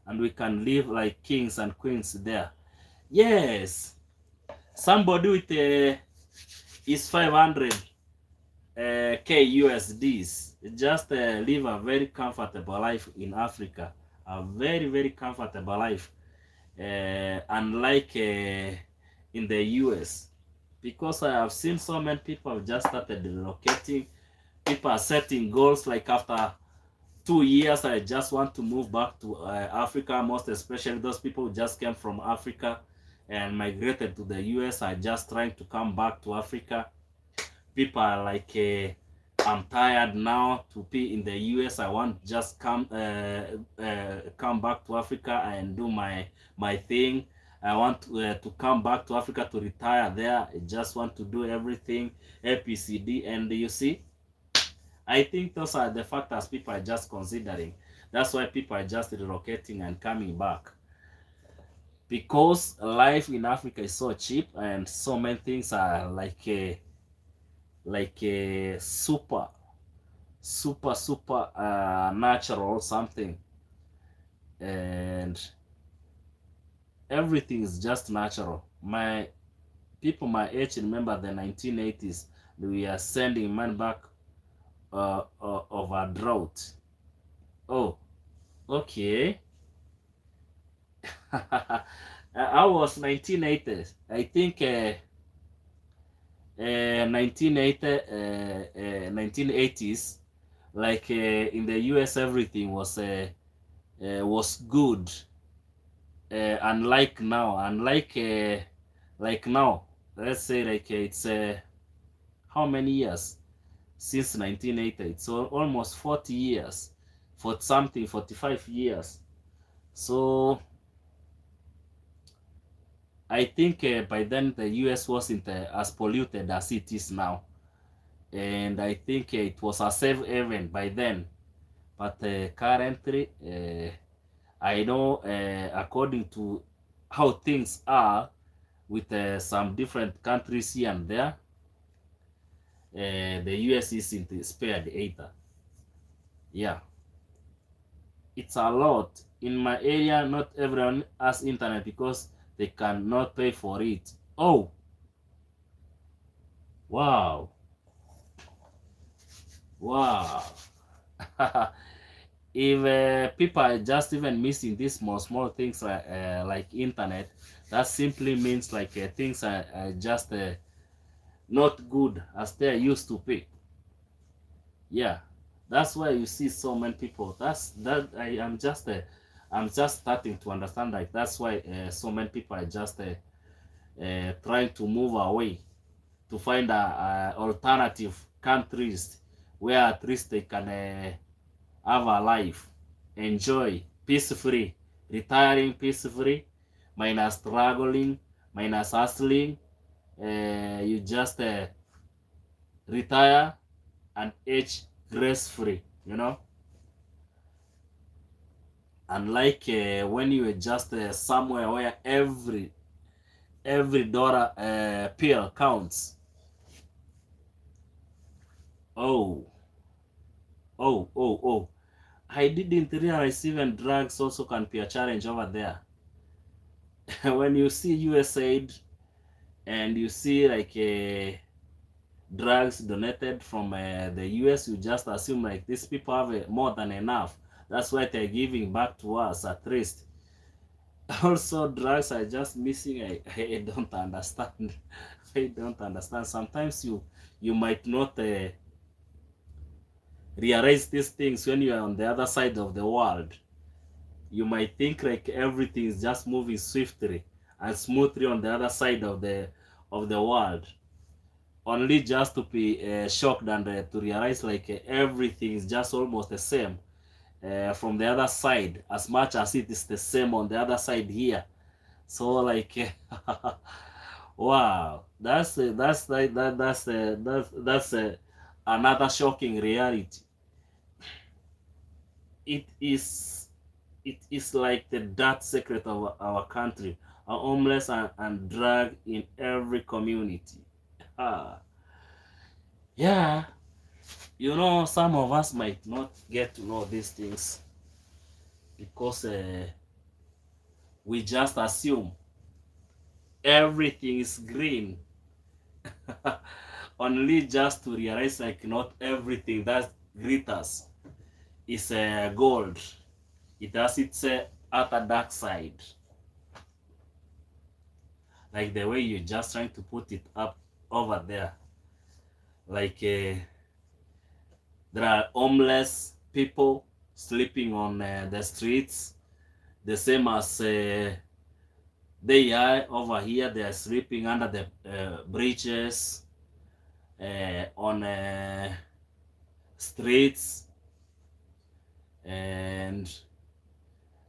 and we can live like kings and queens there. Yes. Somebody with is 500 K USDs just live a very comfortable life in Africa. A very, very comfortable life. Unlike in the US, because I have seen so many people have just started relocating. People are setting goals like after 2 years I just want to move back to Africa, most especially those people who just came from Africa and migrated to the US are just trying to come back to Africa. People are like I'm tired now to be in the US. I want just come back to Africa and do my thing. I want to come back to Africa to retire there. I just want to do everything APCD. And you see, I think those are the factors people are just considering. That's why people are just relocating and coming back, because life in Africa is so cheap and so many things are like super natural or something, and everything is just natural. My people my age remember the 1980s. We are sending money back of a drought. Oh, okay. I was 1980s. I think 1980s, like in the US, everything was good. Unlike now, like now, let's say like it's how many years since 1980? It's almost 40 years, for something 45 years. So I think by then the US wasn't as polluted as it is now, and I think it was a safe haven by then. But currently, I know according to how things are with some different countries here and there, the US isn't spared either. Yeah, it's a lot. In my area, not everyone has internet because they cannot pay for it. Oh, wow. If people are just even missing these small things like internet, that simply means like things are just not good as they used to be. Yeah, that's why you see so many people. I'm just starting to understand, like that's why so many people are just trying to move away to find alternative countries where at least they can have a life, enjoy peace-free, retiring peace-free, minus struggling, minus hustling. You just retire and age grace-free, you know. Unlike when you are just somewhere where every dollar pill counts. Oh, I didn't realize even drugs also can be a challenge over there. When you see USAID and you see like drugs donated from the US, you just assume like these people have more than enough. That's why they're giving back to us at least. Also, drugs are just missing. I don't understand. I don't understand. Sometimes you might not realize these things when you are on the other side of the world. You might think like everything is just moving swiftly and smoothly on the other side of the world, only just to be shocked and to realize like everything is just almost the same from the other side, as much as it is the same on the other side here. So like wow, that's another shocking reality. It is like the dark secret of our country, are homeless and drug in every community. Ah, yeah, you know, some of us might not get to know these things because we just assume everything is green. Only just to realize like not everything that glitters is gold. It has its other dark side. Like the way you're just trying to put it up over there. Like there are homeless people sleeping on the streets, the same as they are over here. They are sleeping under the bridges, on streets, and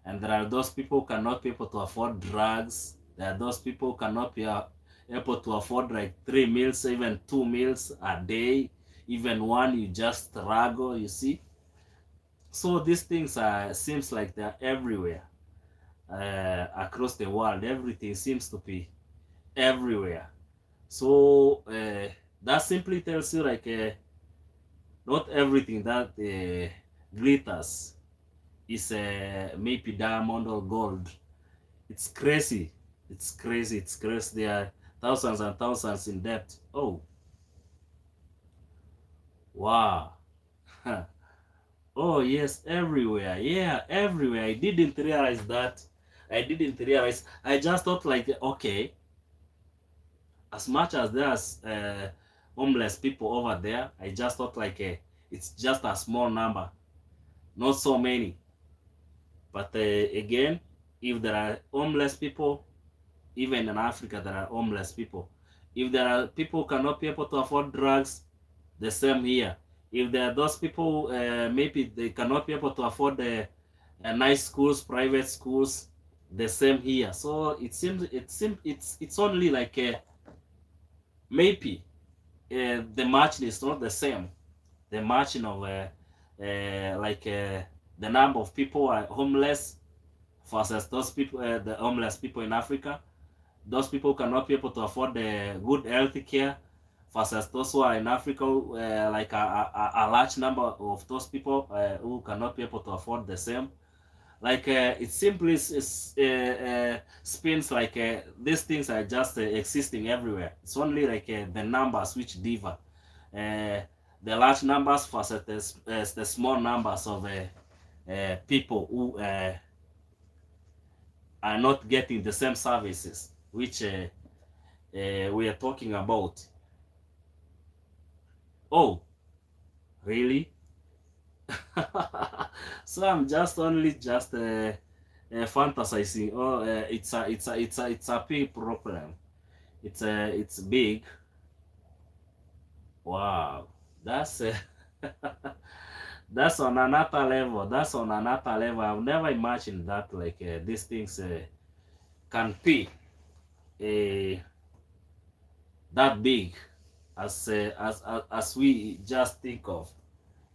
there are those people who cannot be able to afford drugs. There are those people who cannot be able to afford like 3 meals, even 2 meals a day, even one. You just struggle, you see. So these things seems like they're everywhere across the world. Everything seems to be everywhere. So that simply tells you like not everything that glitters is maybe diamond or gold. It's crazy. It's crazy. It's crazy. There are thousands and thousands in debt. Oh, wow. Oh yes, everywhere. Yeah, everywhere. I didn't realize that. I didn't realize. I just thought like, okay, as much as there's homeless people over there, I just thought like it's just a small number, not so many. But again, if there are homeless people, even in Africa, there are homeless people. If there are people who cannot be able to afford drugs, the same here. If there are those people, maybe they cannot be able to afford the nice schools, private schools, the same here. So it's only like maybe the margin is not the same. The margin of the number of people are homeless versus those people, the homeless people in Africa. Those people cannot be able to afford the good health care versus those who are in Africa, like a large number of those people who cannot be able to afford the same. Like it simply spins like these things are just existing everywhere. It's only like the numbers which differ. The large numbers versus the small numbers of people who are not getting the same services which we are talking about. Oh, really? So I'm just only just fantasizing. Oh, it's a big problem. It's big. Wow, that's that's on another level. That's on another level. I've never imagined that like these things can be that big as we just think of.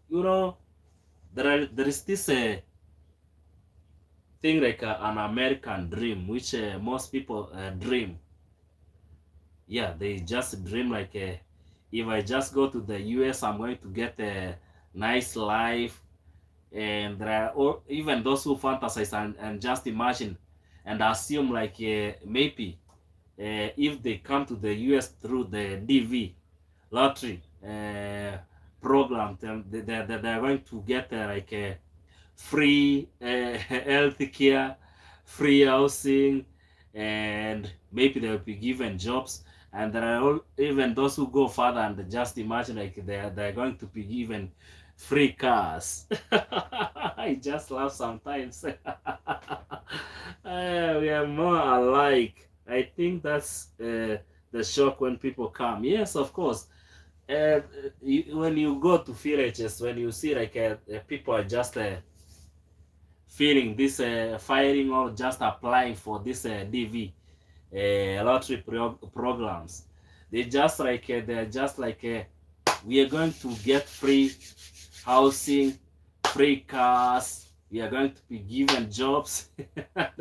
You know, there is this thing like an American dream, which most people dream. Yeah, they just dream like if I just go to the US, I'm going to get a nice life. And there are even those who fantasize and just imagine and assume like maybe if they come to the US through the DV lottery program, then they're going to get like a free health care, free housing, and maybe they'll be given jobs. And there are even those who go further and just imagine like they're going to be given free cars. I just laugh sometimes. We are more alike. I think that's the shock when people come. Yes, of course. When you go to villages, when you see like people are just feeling this firing or just applying for this DV lottery programs, they just like they're just like we are going to get free housing, free cars, you are going to be given jobs.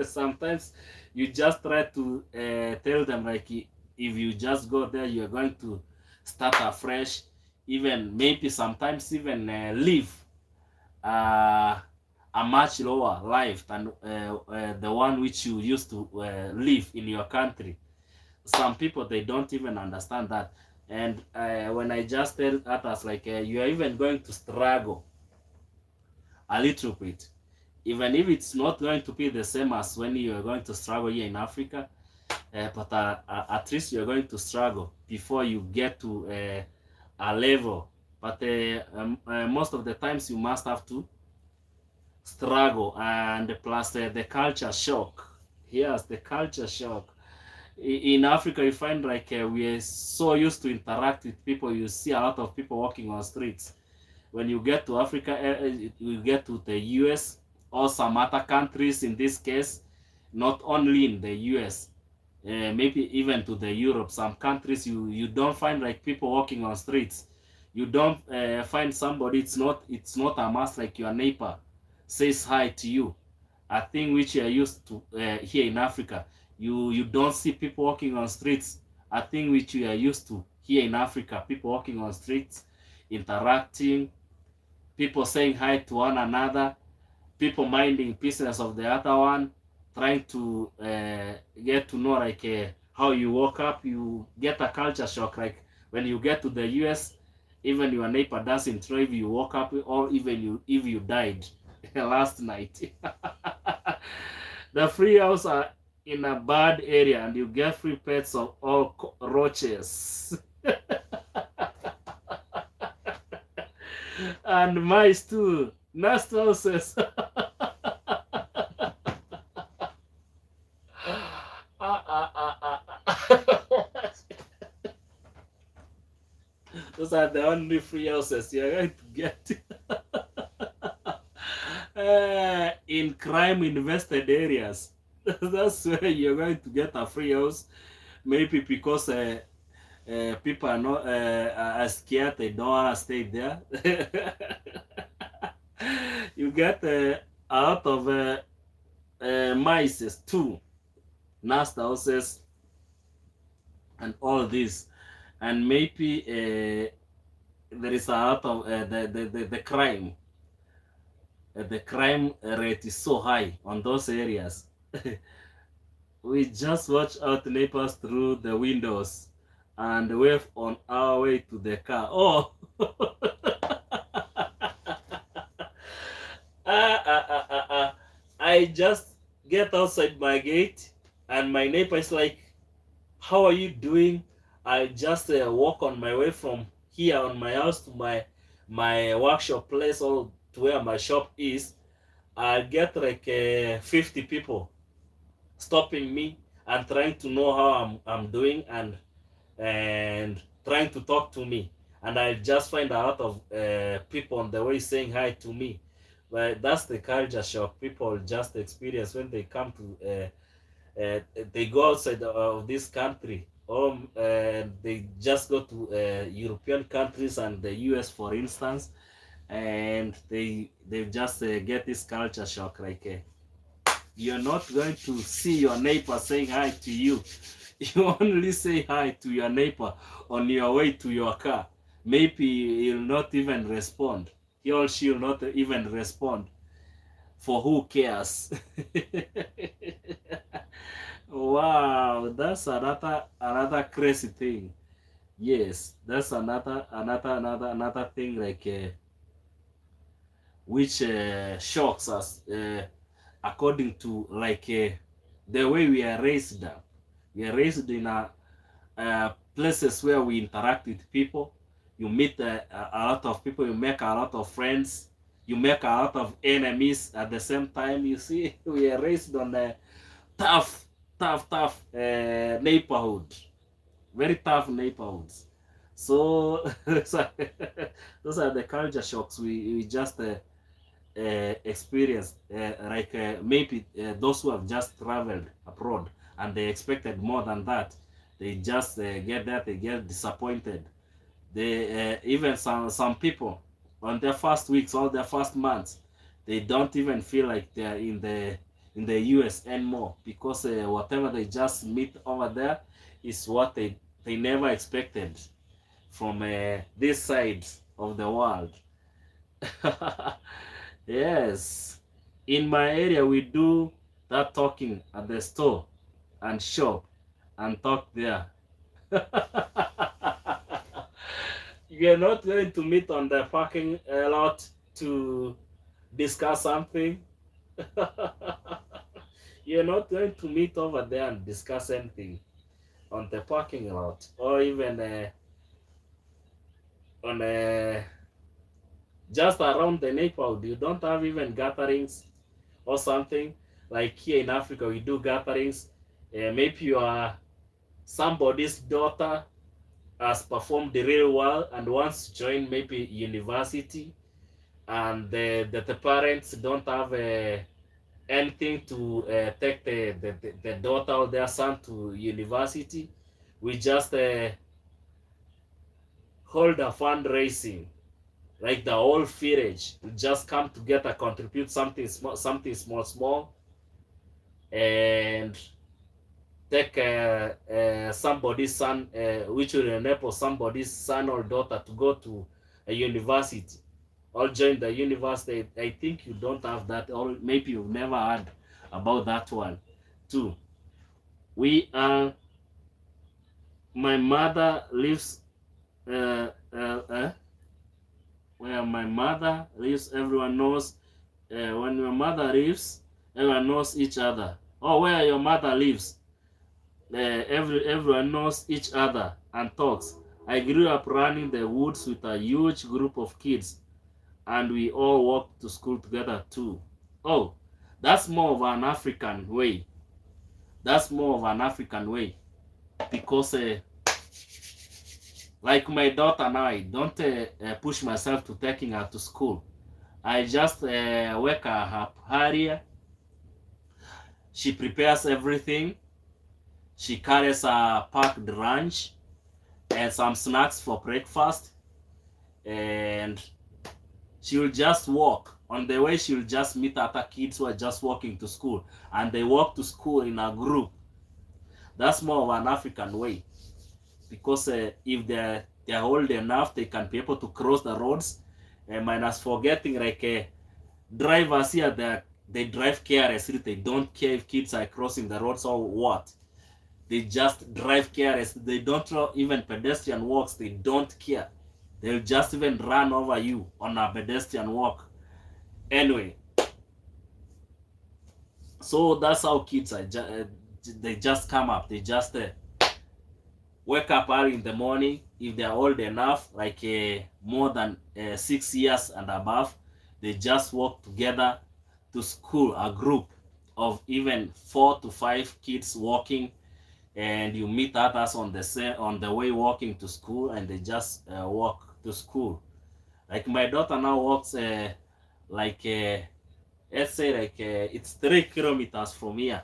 Sometimes you just try to tell them like, if you just go there, you are going to start afresh, even maybe sometimes even live a much lower life than the one which you used to live in your country. Some people, they don't even understand that. And when I just tell others like, you are even going to struggle a little bit, even if it's not going to be the same as when you are going to struggle here in Africa, but at least you're going to struggle before you get to a level. But most of the times you must have to struggle, and plus the culture shock. Here's the culture shock. In Africa, you find like we are so used to interact with people. You see a lot of people walking on streets. When you get to Africa, you get to the US or some other countries, in this case, not only in the US, maybe even to the Europe, some countries, you don't find like people walking on streets. You don't find somebody, it's not a must like your neighbor says hi to you, a thing which you are used to here in Africa. You don't see people walking on streets, a thing which you are used to here in Africa. People walking on streets, interacting, people saying hi to one another, people minding business of the other one, trying to get to know like how you woke up. You get a culture shock. Like when you get to the US, even your neighbor doesn't know if you woke up or even if you died last night. The free house are in a bad area, and you get free pets of all roaches. And mice too. Nasty houses. Those are the only free houses you're going to get. In crime invested areas. That's where you're going to get a free house. Maybe because people are not are scared, they don't want to stay there. You get a lot of mice too, nasty houses, and all this. And maybe there is a lot of the crime. The crime rate is so high on those areas. We just watch out neighbors through the windows and wave on our way to the car. Oh, I just get outside my gate, and my neighbor is like, "How are you doing?" I just walk on my way from here on my house to my workshop place, or to where my shop is. I get like 50 people stopping me and trying to know how I'm doing, and trying to talk to me. And I just find a lot of people on the way saying hi to me. But that's the culture shock people just experience when they come to they go outside of this country, or they just go to European countries and the US, for instance, and they just get this culture shock. Like you're not going to see your neighbor saying hi to you. You only say hi to your neighbor on your way to your car. Maybe he'll not even respond. He or she will not even respond. For who cares? Wow, that's another crazy thing. Yes, that's another thing like which shocks us according to like the way we are raised up. We are raised in places where we interact with people. You meet a lot of people, you make a lot of friends, you make a lot of enemies at the same time. You see, we are raised on a tough neighborhood, very tough neighborhoods. So those are the culture shocks we just experienced. Like maybe those who have just traveled abroad and they expected more than that, they just get that, they get disappointed. They even some people on their first weeks or their first months, they don't even feel like they're in the US anymore, because whatever they just meet over there is what they never expected from this side of the world. Yes, in my area we do that talking at the store and shop and talk there. You're not going to meet on the parking lot to discuss something. You're not going to meet over there and discuss anything on the parking lot, or even on just around the neighborhood. You don't have even gatherings or something. Like here in Africa, we do gatherings. Maybe you are somebody's daughter has performed really well and wants to join maybe university, and the parents don't have anything to take the daughter or their son to university. We just hold a fundraising, like the whole village will just come together, contribute something small, and take somebody's son, which will enable somebody's son or daughter to go to a university or join the university. I think you don't have that, or maybe you've never heard about that one too. We are, my mother lives where my mother lives, everyone knows. When your mother lives, everyone knows each other. Or where your mother lives, everyone knows each other and talks. I grew up running the woods with a huge group of kids, and we all walked to school together too. Oh, that's more of an African way. That's more of an African way, because like my daughter now, I don't push myself to taking her to school. I just wake her up earlier. She prepares everything. She carries a packed lunch and some snacks for breakfast, and she will just walk. On the way, she will just meet other kids who are just walking to school, and they walk to school in a group. That's more of an African way, because if they're old enough, they can be able to cross the roads, minus forgetting, like drivers here, they drive carelessly. They don't care if kids are crossing the roads or what. They just drive carelessly. They don't even pedestrian walks. They don't care. They'll just even run over you on a pedestrian walk. Anyway, so that's how kids are. They just come up. They just wake up early in the morning. If they're old enough, like more than 6 years and above, they just walk together to school, a group of even 4 to 5 kids walking, and you meet others on the way walking to school, and they just walk to school. Like my daughter now walks like let's say like it's 3 kilometers from here,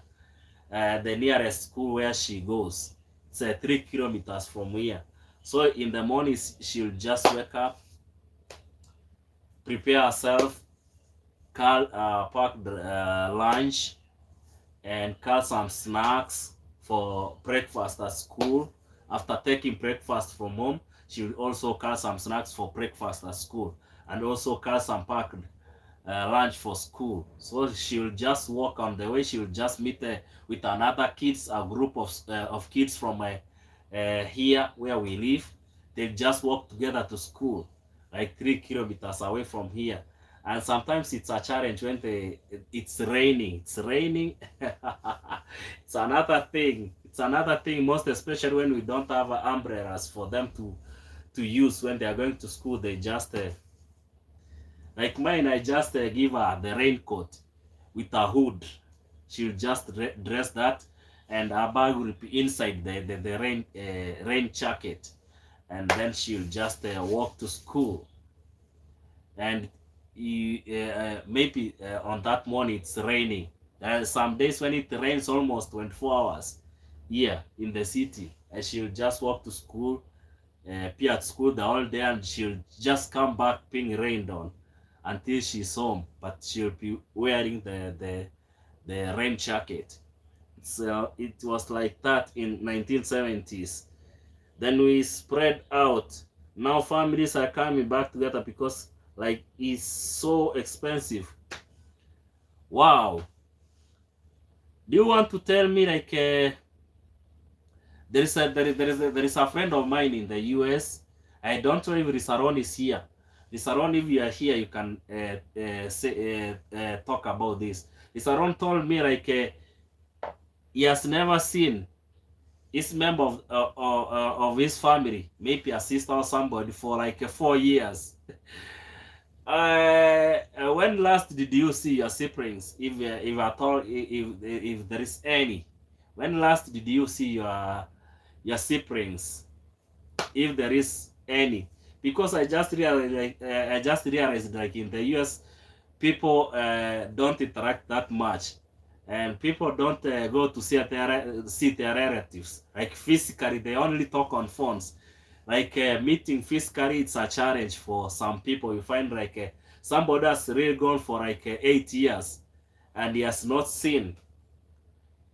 the nearest school where she goes. It's 3 kilometers from here. So in the morning she'll just wake up, prepare herself, pack the lunch, and cut some snacks for breakfast at school. After taking breakfast from home, she will also cut some snacks for breakfast at school, and also cut some packed lunch for school. So she will just walk. On the way, she will just meet with another kids, a group of kids from here where we live. They just walk together to school, like 3 kilometers away from here. And sometimes it's a challenge when it's raining. It's raining. It's another thing. It's another thing, most especially when we don't have umbrellas for them to use when they are going to school. They just like mine. I just give her the raincoat with a hood. She'll just dress that, and her bag will be inside the rain jacket, and then she'll just walk to school. And maybe on that morning it's raining. Some days when it rains almost 24 hours here in the city, and she'll just walk to school, be at school the whole day, and she'll just come back being rained on. until she's home, but she'll be wearing the rain jacket. So it was like that in 1970s. Then we spread out. Now families are coming back together because like it's so expensive. Wow. Do you want to tell me like there is a friend of mine in the US. I don't know if Risaron is here. Risaron, if you are here, you can talk about this. Risaron told me like he has never seen his member of his family, maybe a sister or somebody, for like 4 years. When last did you see your siblings, if at all, if there is any? When last did you see your siblings, if there is any? Because I just realized like in the US, people don't interact that much, and people don't go to see their relatives like physically. They only talk on phones. Like meeting physically, it's a challenge for some people. You find like somebody has really gone for like 8 years and he has not seen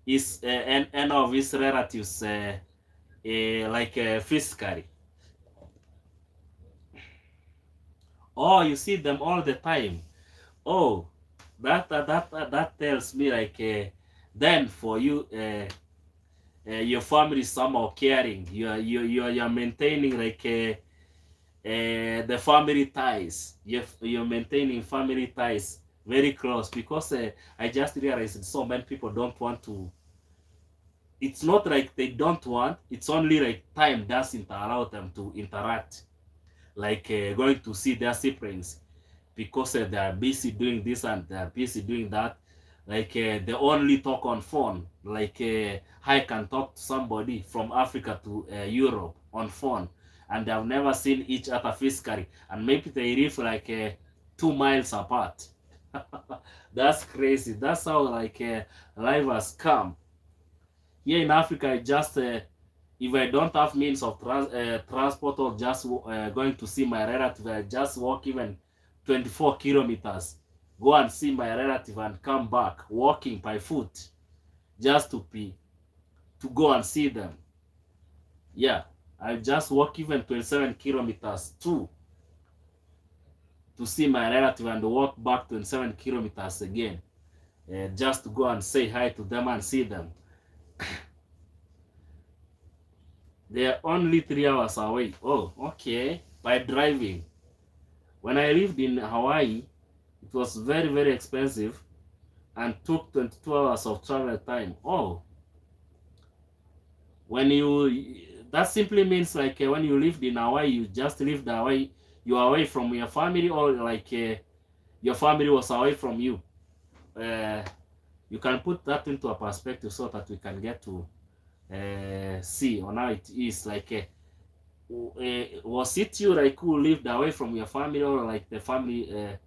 his any of his relatives like physically. Oh, you see them all the time. Oh, that tells me like then for you your family is somehow caring. You're maintaining like the family ties. You're maintaining family ties very close, because I just realized so many people don't want to. It's not like they don't want. It's only like time doesn't allow them to interact, like going to see their siblings, because they are busy doing this and they are busy doing that. Like they only talk on phone. Like I can talk to somebody from Africa to Europe on phone, and they have never seen each other physically, and maybe they live like 2 miles apart. That's crazy. That's how like life has come. Here in Africa, I just if I don't have means of transport or just going to see my relative, I just walk even 24 kilometers, go and see my relative and come back walking by foot, just to go and see them. Yeah, I just walk even 27 kilometers to see my relative and walk back 27 kilometers again, just to go and say hi to them and see them. They are only 3 hours away. Oh, okay. By driving. When I lived in Hawaii, it was very, very expensive and took 22 hours of travel time. Oh, that simply means like when you lived in Hawaii, you just lived Hawaii, you are away from your family, or like your family was away from you. You can put that into a perspective so that we can get to see on how it is. Like was it you like who lived away from your family, or like the family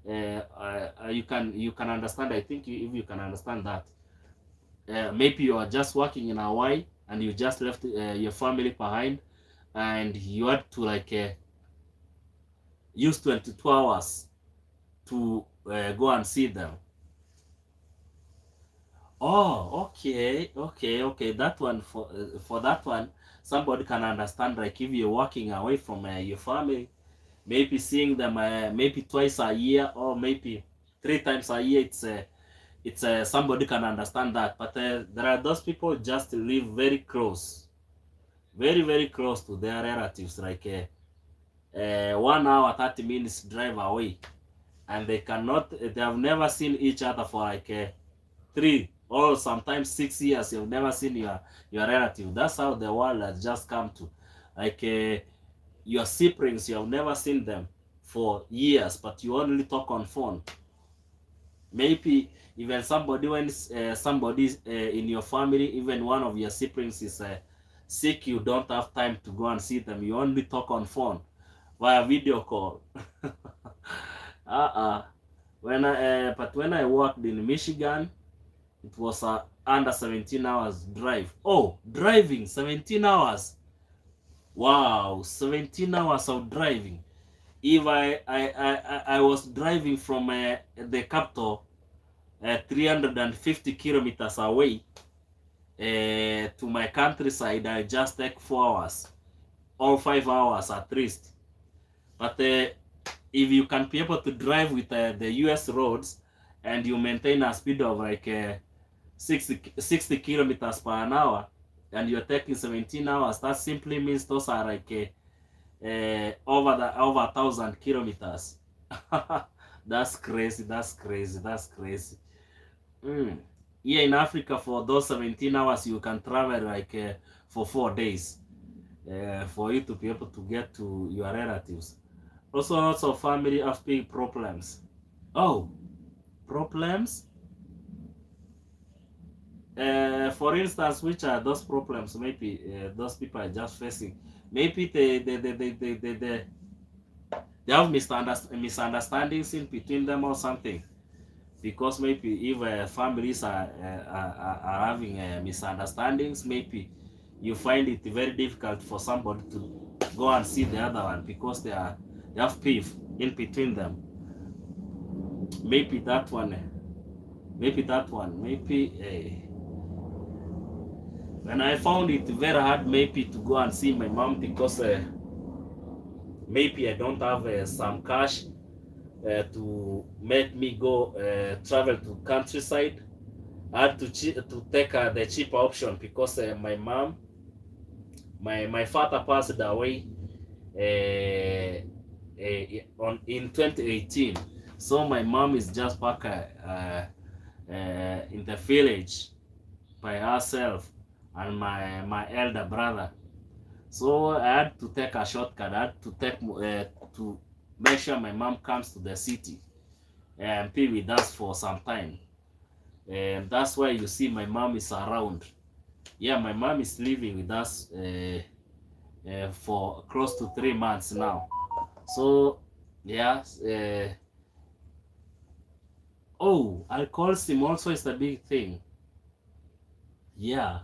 you can understand? I think if you can understand that, maybe you are just working in Hawaii and you just left your family behind, and you had to like use 22 hours to go and see them. Oh, okay. That one, for that one, somebody can understand. Like if you're walking away from your family, maybe seeing them maybe twice a year or maybe 3 times a year, it's somebody can understand that. But there are those people just live very close, very, very close to their relatives, like 1 hour 30 minutes drive away, and they have never seen each other for like 3 or sometimes 6 years. You've never seen your relative. That's how the world has just come to. Like your siblings, you have never seen them for years, but you only talk on phone. Maybe even somebody, when somebody in your family, even one of your siblings is sick, you don't have time to go and see them. You only talk on phone via video call. But when I worked in Michigan, it was under 17 hours drive. Oh, driving 17 hours. Wow, 17 hours of driving. if I was driving from the capital 350 kilometers away to my countryside, I just take 4 hours or 5 hours at least. But if you can be able to drive with the US roads and you maintain a speed of like 60 kilometers per an hour and you're taking 17 hours, that simply means those are like over 1,000 kilometers. That's crazy, that's crazy, that's crazy. Here in Africa, for those 17 hours, you can travel like for 4 days for you to be able to get to your relatives. Also, lots of family have big problems. Oh, problems? For instance, which are those problems? Maybe those people are just facing. Maybe they have misunderstandings in between them or something. Because maybe if families are having misunderstandings, maybe you find it very difficult for somebody to go and see the other one because they have beef in between them. Maybe that one, maybe when I found it very hard maybe to go and see my mom because maybe I don't have some cash to make me go travel to countryside. I had to take the cheaper option because my mom, my father passed away in 2018. So my mom is just back in the village by herself and my elder brother. So I had to take a shortcut. I had to take to make sure my mom comes to the city and be with us for some time. And that's why you see my mom is around. Yeah, my mom is living with us for close to 3 months now. So yeah, oh, alcoholism also is a big thing. Yeah,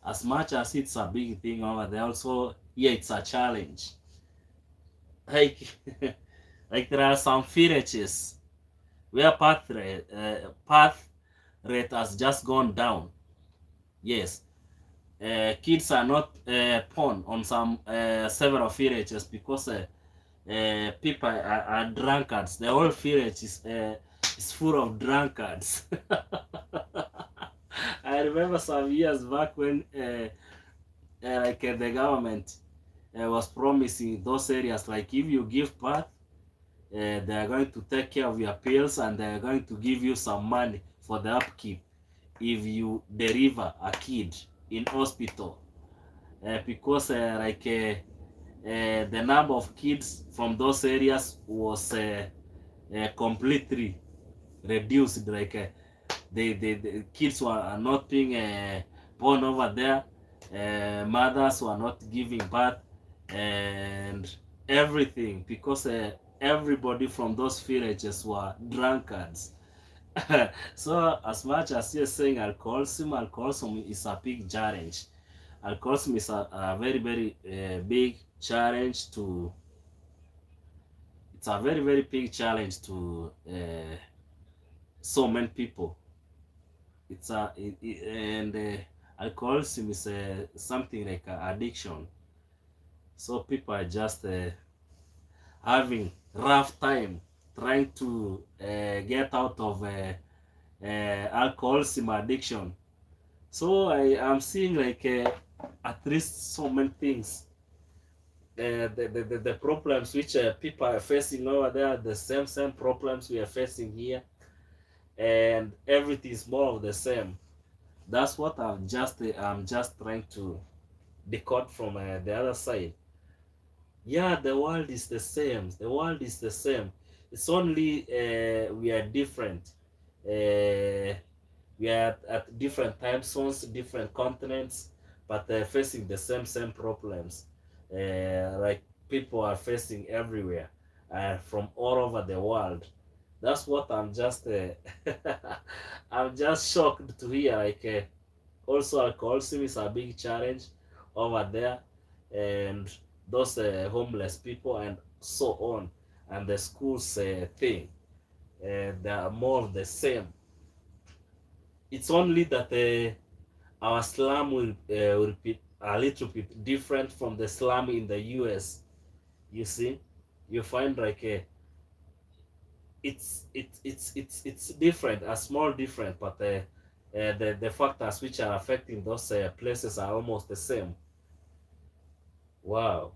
as much as it's a big thing over there, also yeah, it's a challenge. Like like there are some villages where path rate has just gone down. Yes, kids are not born on some several villages because people are drunkards. The whole village is full of drunkards. I remember some years back when the government was promising those areas, like if you give birth, they are going to take care of your pills and they are going to give you some money for the upkeep if you deliver a kid in hospital, because the number of kids from those areas was completely reduced. Like the kids were not being born over there, mothers were not giving birth and everything because everybody from those villages were drunkards. So as much as you're saying alcoholism is a big challenge. Alcoholism is a very big challenge to. It's a very big challenge to so many people. It's alcoholism is something like addiction. So people are just having rough time trying to get out of alcoholism addiction. So I am seeing like at least so many things. The problems which people are facing over there, the same problems we are facing here, and everything is more of the same. That's what I'm just trying to decode from the other side. Yeah, the world is the same. The world is the same. It's only we are different. We are at different time zones, different continents, but they're facing the same problems. Like people are facing everywhere, from all over the world. That's what I'm just I'm just shocked to hear. Like also alcoholism is a big challenge over there, and those homeless people and so on. and the school's thing, they are more of the same. It's only that our slam will be a little bit different from the slam in the US. You see, you find like it's different, a small different, but the factors which are affecting those places are almost the same. Wow,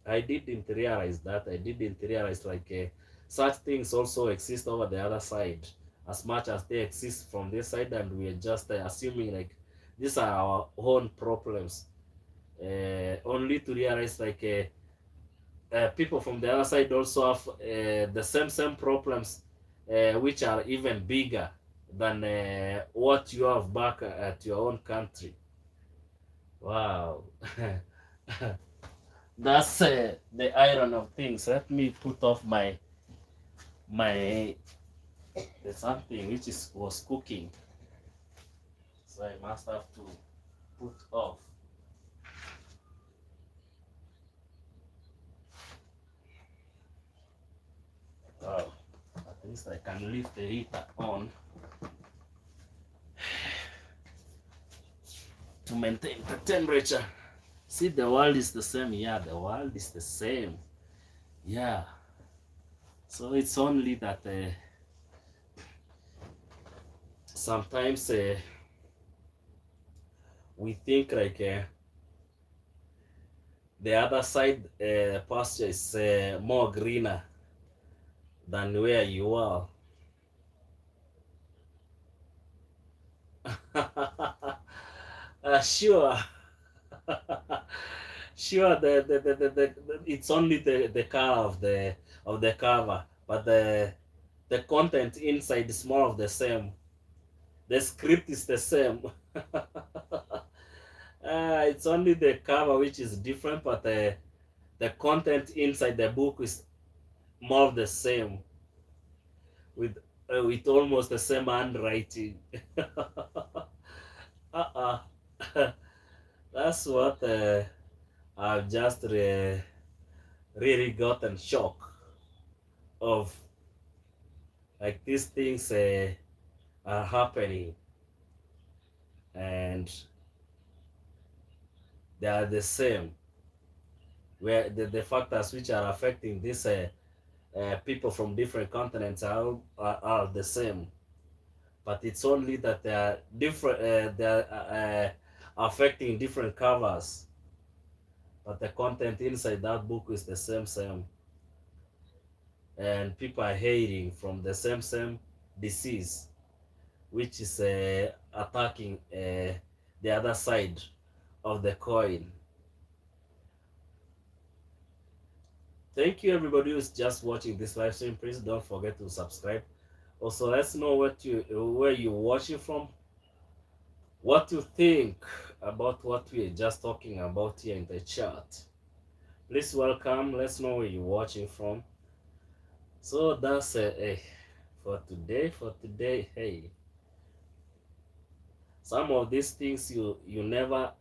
I didn't realize that. I didn't realize like such things also exist over the other side as much as they exist from this side, and we're just assuming like these are our own problems. Only to realize like people from the other side also have the same problems, which are even bigger than what you have back at your own country. Wow. That's the iron of things. Let me put off my the something which was cooking, so I must have to put off. Wow. At least I can leave the heater on to maintain the temperature. See, the world is the same. Yeah, the world is the same. Yeah. So it's only that sometimes we think like the other side pasture is more greener than where you are. Sure. Sure, it's only the color of the cover, but the content inside is more of the same. The script is the same. It's only the cover which is different, but the content inside the book is more of the same, with almost the same handwriting. uh-uh. That's what I've just really gotten shock of. Like these things are happening, and they are the same. Where the factors which are affecting these people from different continents are the same, but it's only that they are different. They are affecting different covers, but the content inside that book is the same, and people are hating from the same disease, which is attacking the other side of the coin. Thank you everybody who's just watching this live stream. Please don't forget to subscribe. Also, let's know where you're watching from, what you think about what we are just talking about here in the chat. Please welcome. Let's know where you're watching from. So that's for today. Hey, some of these things you never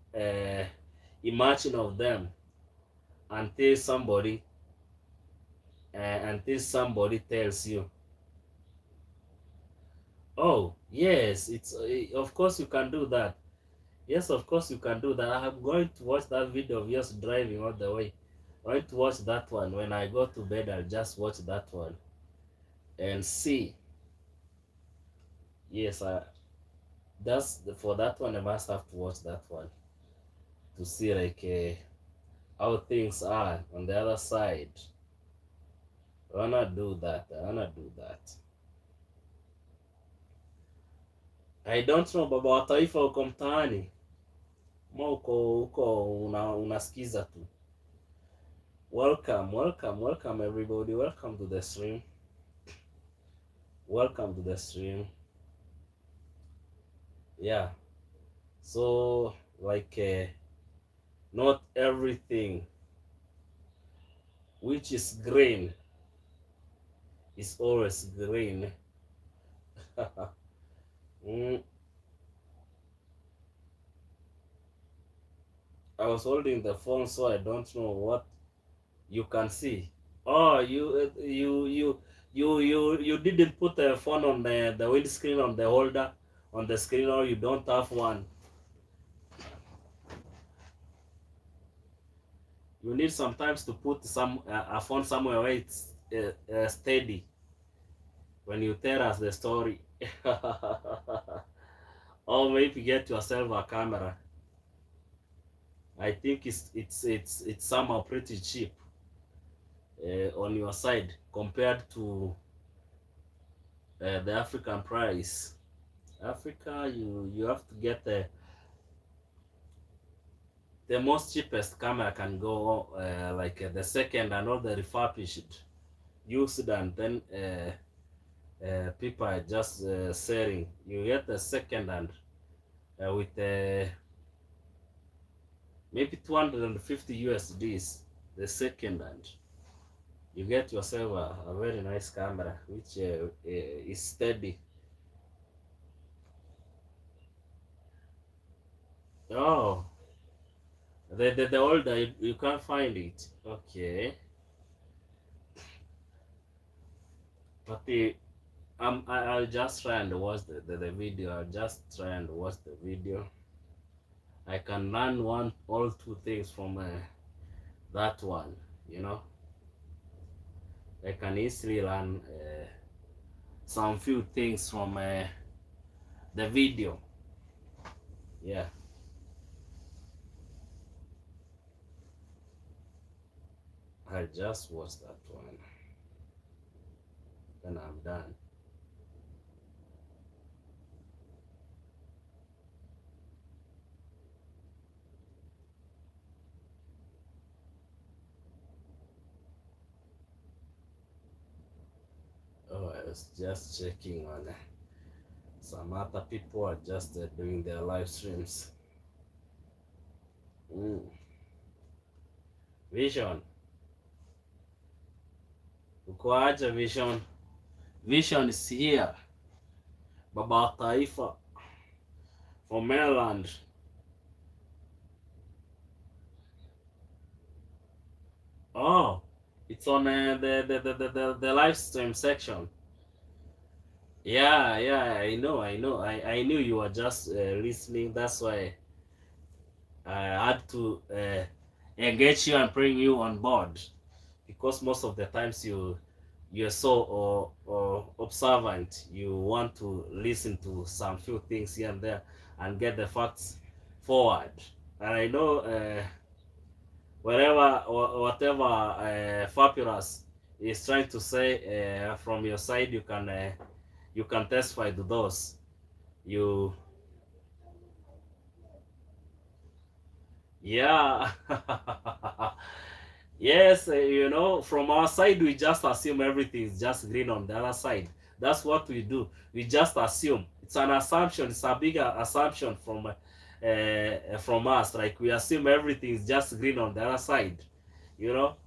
imagine of them until somebody tells you. Oh yes, it's of course you can do that. Yes, of course you can do that. I'm going to watch that video of yours driving all the way. I'm going to watch that one. When I go to bed, I'll just watch that one and see. Yes, for that one. I must have to watch that one to see like how things are on the other side. I wanna do that. I don't know, baba wa taifa uko mtaani ma uko unasikiza tu. Welcome everybody. Welcome to the stream. Yeah, so like not everything which is green is always green. I was holding the phone, so I don't know what you can see. Oh, you didn't put the phone on the windscreen on the holder on the screen, or you don't have one. You need sometimes to put some a phone somewhere where it's steady when you tell us the story. Or maybe get yourself a camera. I think it's somehow pretty cheap on your side compared to the African price. Africa, you have to get the most cheapest camera can go like the second and all the refurbished, used, and then people are just selling. You get the second hand with maybe 250 USDs. The second hand, you get yourself a very nice camera which is steady. Oh, the older you can't find it. Okay, but I'll just try and watch the video. I'll just try and watch the video. I can learn one or two things from that one. You know, I can easily learn some few things from the video. Yeah. I just watched that one. Then I'm done. Oh, I was just checking on some other people are just doing their live streams. Vision. Uko aje Vision? Vision is here. Baba Taifa from Maryland. Oh, it's on the live stream section. Yeah, I know. I knew you were just listening. That's why I had to engage you and bring you on board, because most of the times you're so or observant. You want to listen to some few things here and there and get the facts forward. And I know whatever Fabulous is trying to say from your side, you can testify to those. You Yeah. Yes, you know, from our side, we just assume everything is just green on the other side. That's what we do. We just assume. It's an assumption. It's a bigger assumption from us. Like we assume everything is just green on the other side, you know.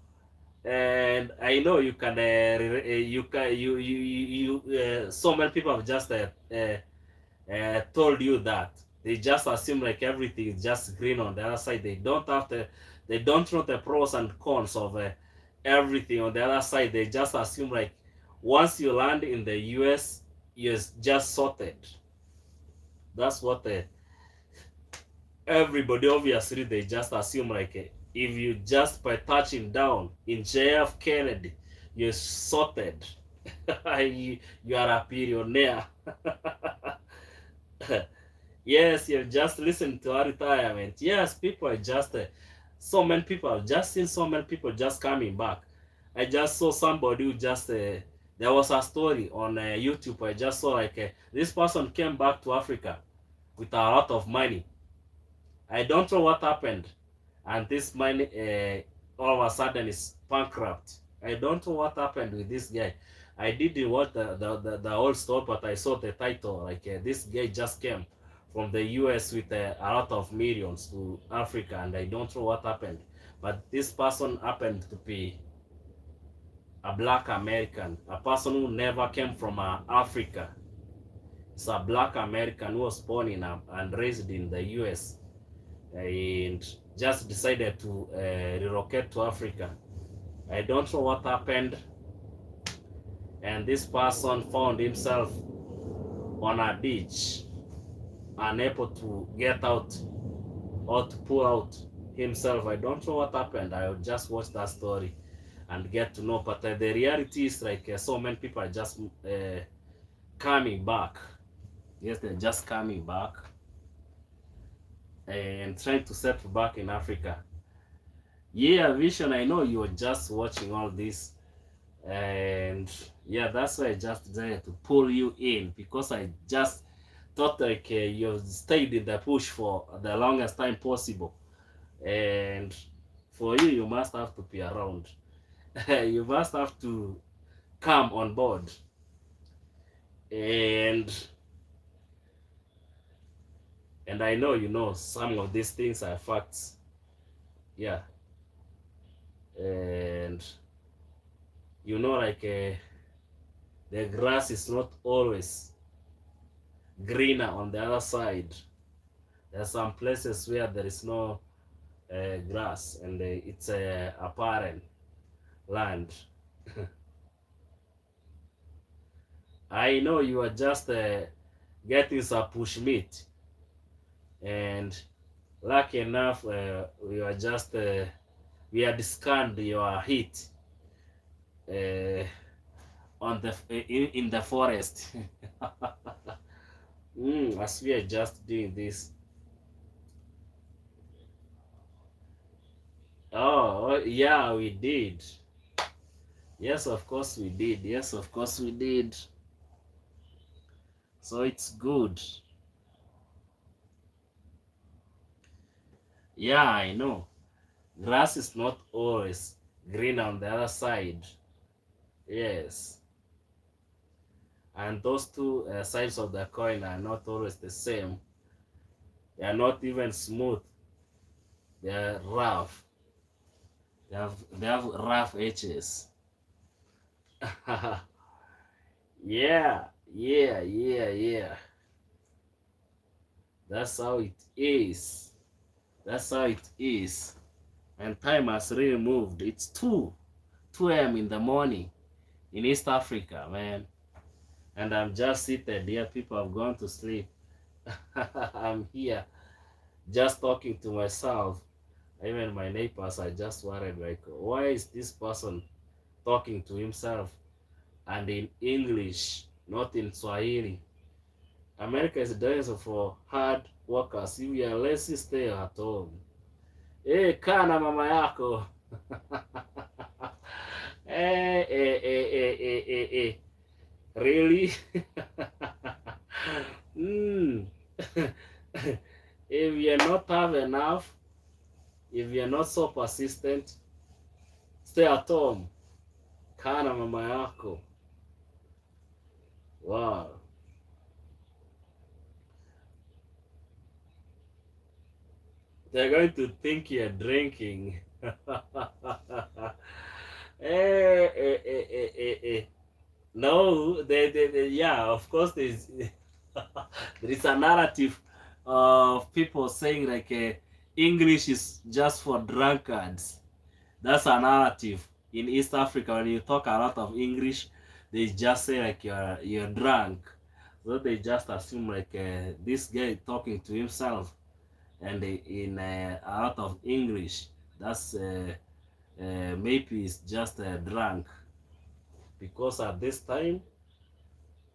And I know you can, you can, so many people have just told you that they just assume like everything is just green on the other side. They don't know the pros and cons of everything on the other side. They just assume like once you land in the US, you're just sorted. That's what everybody, obviously, they just assume like if you just by touching down in JF Kennedy, you're sorted. You are a billionaire. Yes, you just listen to our retirement. Yes, people are just so many people. I've just seen so many people just coming back. I just saw somebody who just there was a story on YouTube. I just saw like this person came back to Africa with a lot of money. I don't know what happened, and this money all of a sudden is bankrupt. I don't know what happened with this guy. I didn't watch the whole story, but I saw the title. Like this guy just came from the US with a lot of millions to Africa, and I don't know what happened. But this person happened to be a black American, a person who never came from Africa. It's a black American who was born in and raised in the US and just decided to relocate to Africa. I don't know what happened, and this person found himself on a ditch, unable to get out or to pull out himself. I don't know what happened. I will just watch that story and get to know. But the reality is like so many people are just coming back. Yes, they're just coming back and trying to settle back in Africa. Yeah, Vision, I know you were just watching all this, and yeah, that's why I just decided to pull you in, because I just thought like you've stayed in the bush for the longest time possible, and for you, you must have to be around. You must have to come on board, and I know you know some of these things are facts. Yeah, and you know like the grass is not always greener on the other side. There are some places where there is no grass, and it's a barren land. I know you are just getting some bush meat, and lucky enough we are just we had scanned your heat on the in the forest. As we are just doing this. Oh, yeah, we did. Yes, of course we did. Yes, of course we did. So it's good. Yeah, I know. Grass is not always green on the other side. Yes. And those two sides of the coin are not always the same. They are not even smooth. They are rough. They have rough edges. Yeah, yeah, yeah, yeah. That's how it is. That's how it is. And time has really moved. It's 2 a.m. in the morning in East Africa, man. And I'm just seated here. People have gone to sleep. I'm here just talking to myself. Even my neighbors are just worried, like, why is this person talking to himself and in English, not in Swahili? America is dangerous for hard workers. If you are lazy, stay at home. Hey, kaa na mama yako. Eh. Really? If you're not have enough, if you're not so persistent, stay at home. Kaa na mama yako. Wow. They're going to think you're drinking. Eh. No, yeah, of course, there's there is a narrative of people saying like English is just for drunkards. That's a narrative in East Africa. When you talk a lot of English, they just say like you're drunk. So they just assume like this guy talking to himself, and in a lot of English, that's maybe it's just drunk, because at this time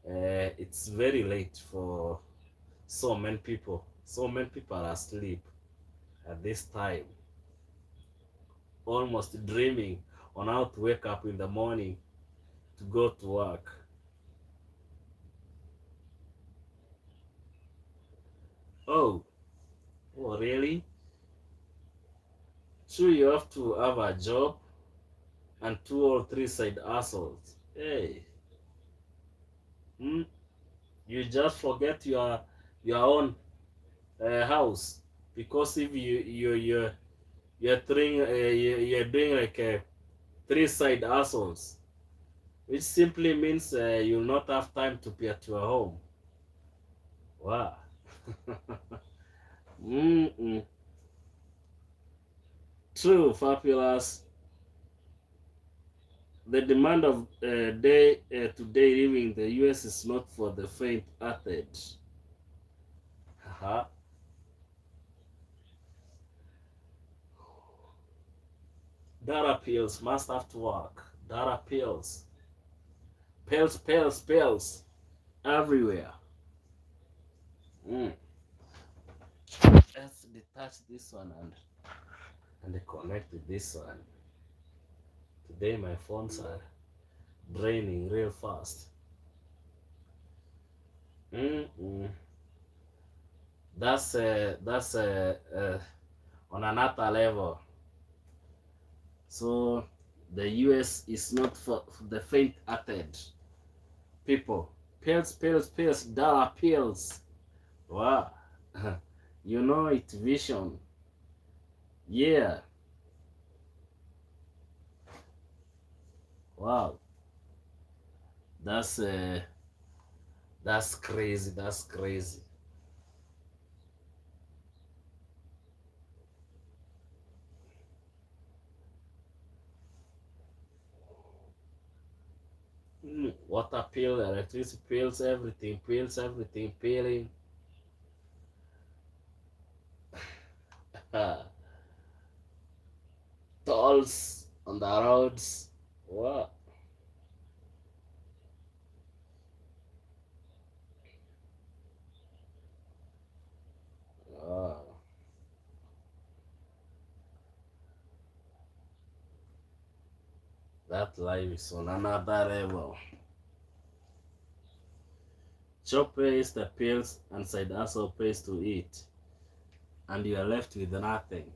it's very late for so many people. So many people are asleep at this time, almost dreaming on how to wake up in the morning to go to work. Oh, oh really? So you have to have a job and 2 or 3 side hustles. Hey, you just forget your own house, because if you're doing like 3 side hustles, which simply means you'll not have time to be at your home. Wow. True, fabulous. The demand of day today living in the US is not for the faint-hearted. Haha. Data pills must have to work. Data pills. Pills everywhere. Let's detach this one and connect with this one. Today my phones are draining real fast. That's on another level. So the US is not for the faint-hearted people. Pills, dollar pills. Wow. You know it, vision. Yeah. Wow. That's crazy. That's crazy. Water pill, electricity pills, everything, peeling. Tolls on the roads. What? Wow. That life is on another level. Chop pays the pills and side hustle pays to eat, and you are left with nothing.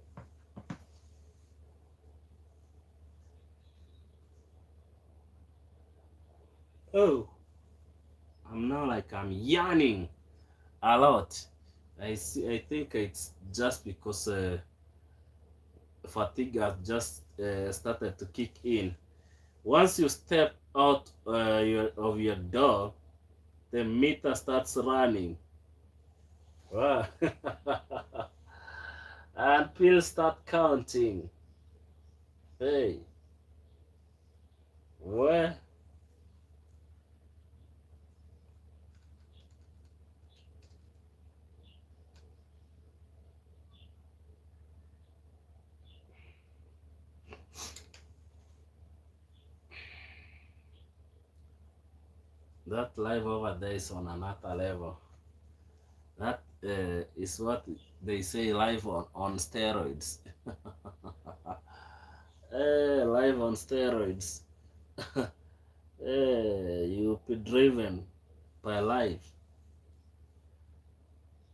Oh, I'm now like I'm yawning a lot. I think it's just because fatigue has just started to kick in. Once you step out of your door, the meter starts running. Wow. And pills start counting. Hey, where? That life over there is on another level. That is what they say, life on steroids. Life on steroids. You'll be driven by life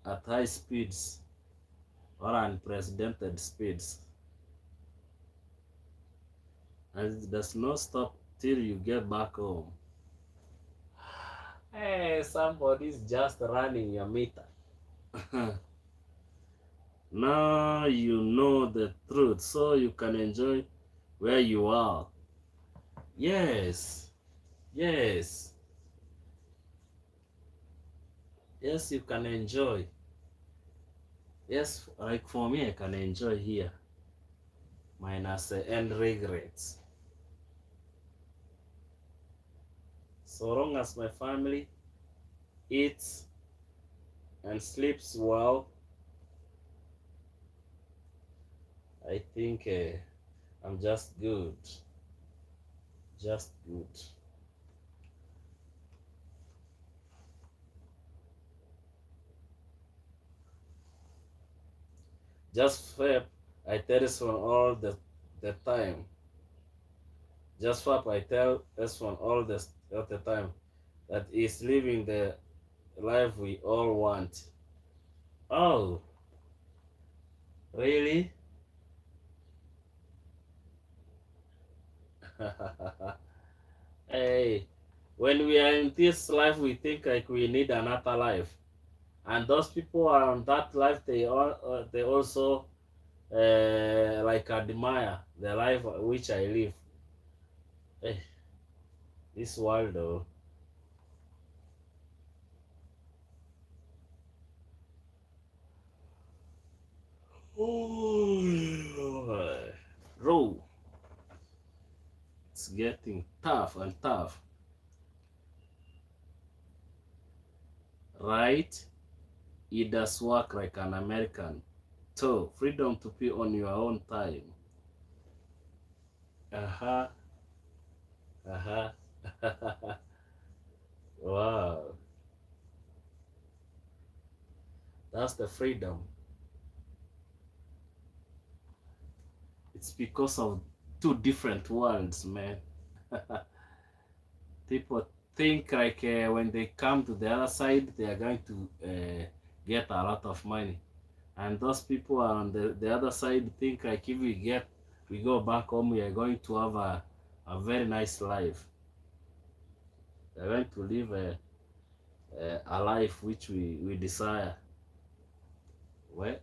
at high speeds or unprecedented speeds. And it does not stop till you get back home. Hey, somebody's just running your meter. Now you know the truth, so you can enjoy where you are. Yes, yes, yes, you can enjoy. Yes, like for me, I can enjoy here, minus end regrets. So long as my family eats and sleeps well, I think I'm just good. Just good. Just Fab, I tell this one all the time. Just Fab, I tell this one all the time that he's living the life we all want. Oh, really? Hey, when we are in this life, we think like we need another life, and those people are on that life. They also like admire the life which I live. Hey, this world though. Bro, it's getting tough and tough. Right? It does work like an American. So, freedom to be on your own time. Wow. That's the freedom. It's because of two different worlds, man. People think like when they come to the other side, they are going to get a lot of money. And those people are on the other side think like if we go back home, we are going to have a very nice life. They are going to live a life which we desire. Well,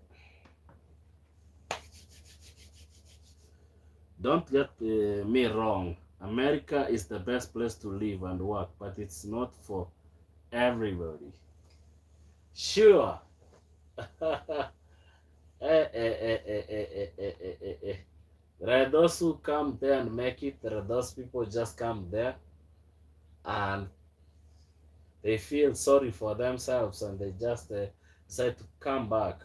don't get me wrong. America is the best place to live and work, but it's not for everybody. Sure. There are those who come there and make it. There are those people just come there and they feel sorry for themselves and they just decide to come back.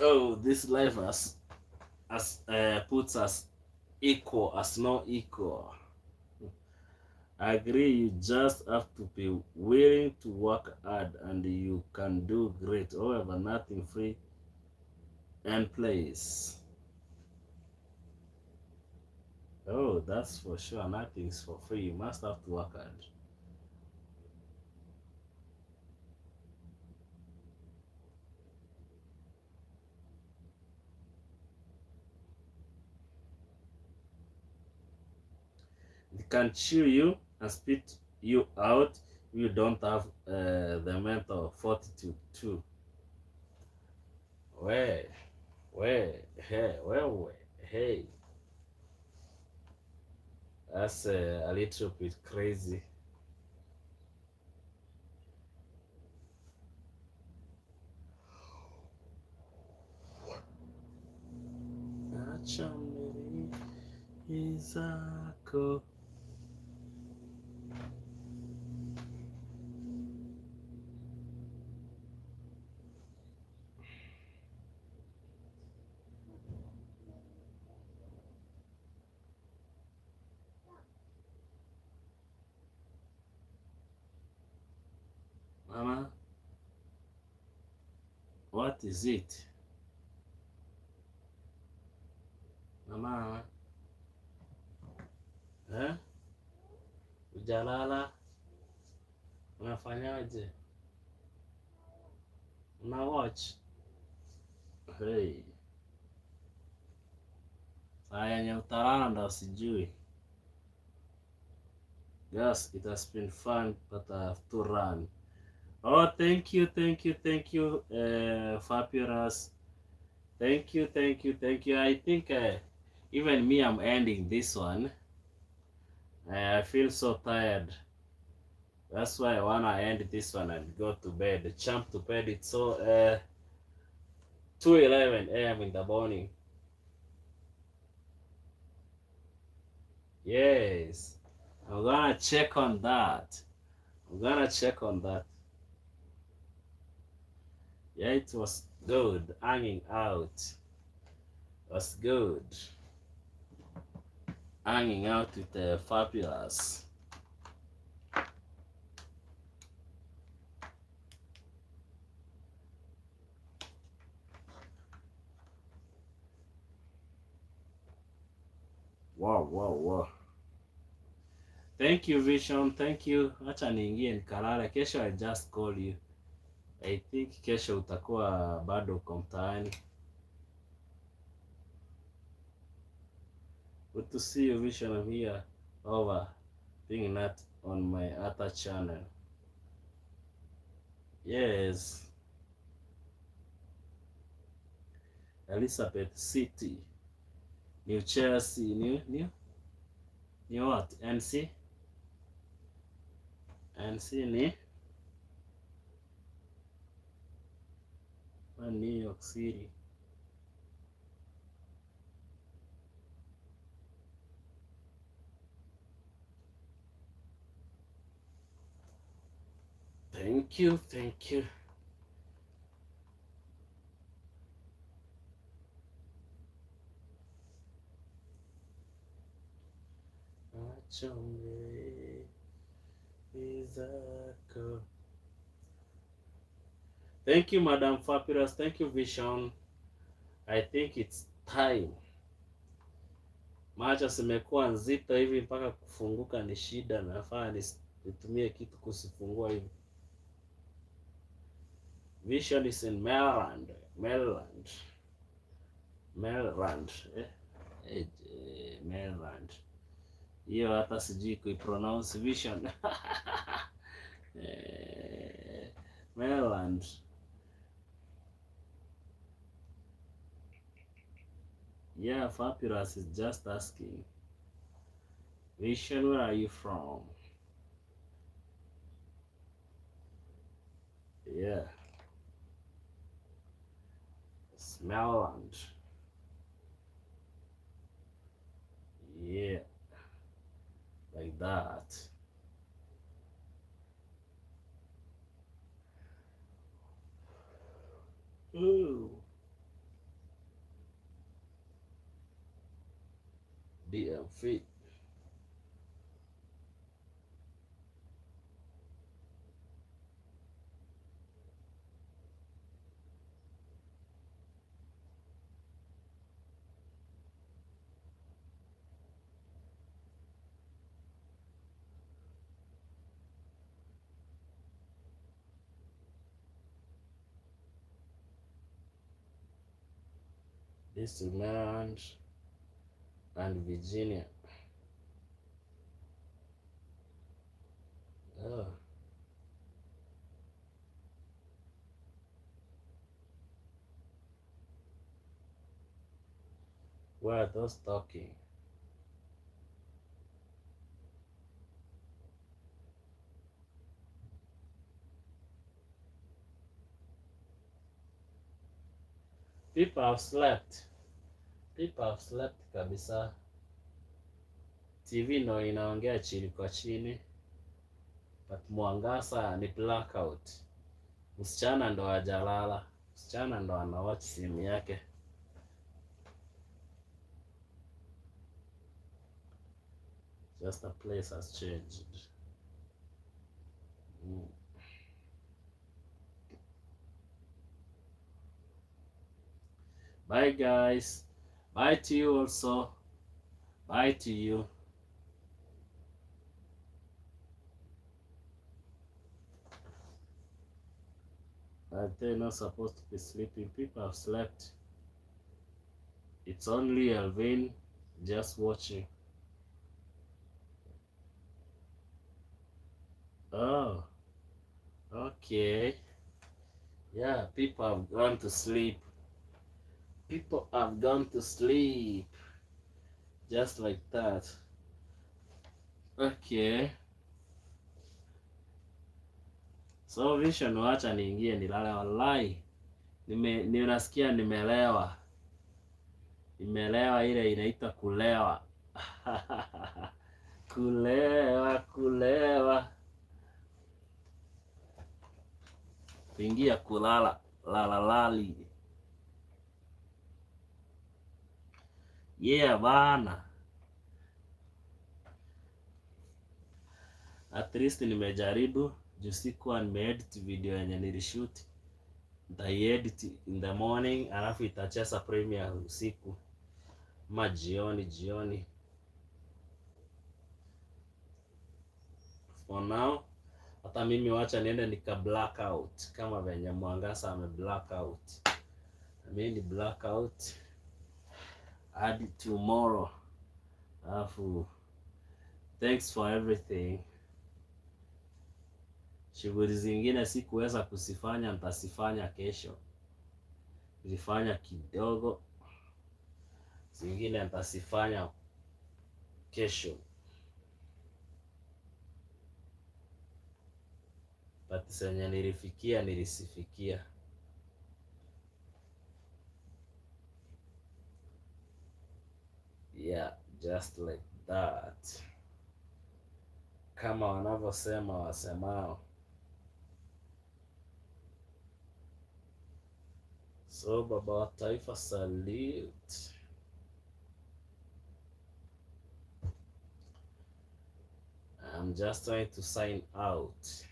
Oh, this life puts us equal as no equal. I agree, you just have to be willing to work hard and you can do great. However, nothing free and place. Oh, that's for sure. Nothing's for free. You must have to work hard. It can chew you and spit you out if you don't have the mental fortitude too. Hey, hey. That's a little bit crazy. Izako. Mama, what is it? Mama, eh? Ujalala? Unafanyaje? Una watch? Hey. Saa yenye utalala ndo sijui. Yes, it has been fun, but I have to run. Oh, thank you, Fabulous. Thank you. I think even me, I'm ending this one. I feel so tired. That's why I wanna end this one and go to bed. Jump to bed. It's so 2:11 a.m. in the morning. Yes, I'm gonna check on that. Yeah, it was good. Hanging out was good. Hanging out with the Fabulous. Wow. Thank you, Vision. Thank you. Acha niingie nikalala. Kesho I just call you. I think kesho utakuwa bado uko mtaani. Good to see you, Vision. I'm here over being not on my other channel. Yes. Elizabeth City. New Chelsea. New what? NC? and see ni New York City. Thank you. Thank you, Madam Fabulous. Thank you, Vision. I think it's time. Macho zimekuwa nzito hivi mpaka kufunguka ni shida, nafaa nitumie kitu kusifungua hivi. Vision is in Maryland. Maryland. Hiyo hata sijui kuipronounce Vision. Maryland. Yeah, Fabulous is just asking. Vision, where are you from? Yeah. It's Maryland. Yeah. Like that. Ooh. DM fit. This is Maryland and Virginia. Oh. Where are those talking? People have slept. Kabisa. TV no inaongea chini kwa chini. But mwangaza ni blackout. Msichana ndo hajalala. Msichana ndo anawatch simu yake. Just the place has changed. Bye guys. Bye to you also. Bye to you. But they're not supposed to be sleeping. People have slept. It's only Alvin just watching. Oh, okay. Yeah, people have gone to sleep. Just like that. Okay. So Vision, wacha niingie nilale. Wallahi ninasikia nimelewa ile inaitwa kulewa. kulewa kuingia kulala lali. Yeah bana, at least nimejaribu. Juu sikuwa nimeedit video yenye nilishoot, nitaiedit in the morning alafu itacheza premiere usiku ama jioni. For now hata mimi wacha niende nika blackout kama venye Mwangasa ame blackout. Mimi blackout hadi tomorrow. Alafu thanks for everything. Shughuli zingine sikuweza kusifanya, nitasifanya kesho. Nilifanya kidogo, zingine nitasifanya kesho. but senye nilifikia nilisifikia. Yeah, just like that. Kama wanavyosema wasemao. So baba wa taifa, salute. I'm just trying to sign out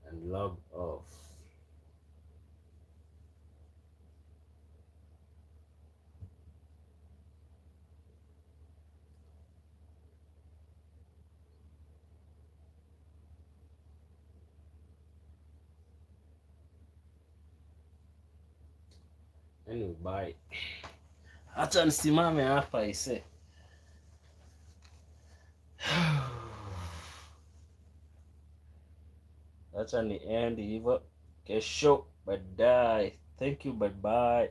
and log off. Anyway, bye. Acha nisimame hapa ise. Acha ni end hivyo. Kesho baadaye. Thank you, bye bye.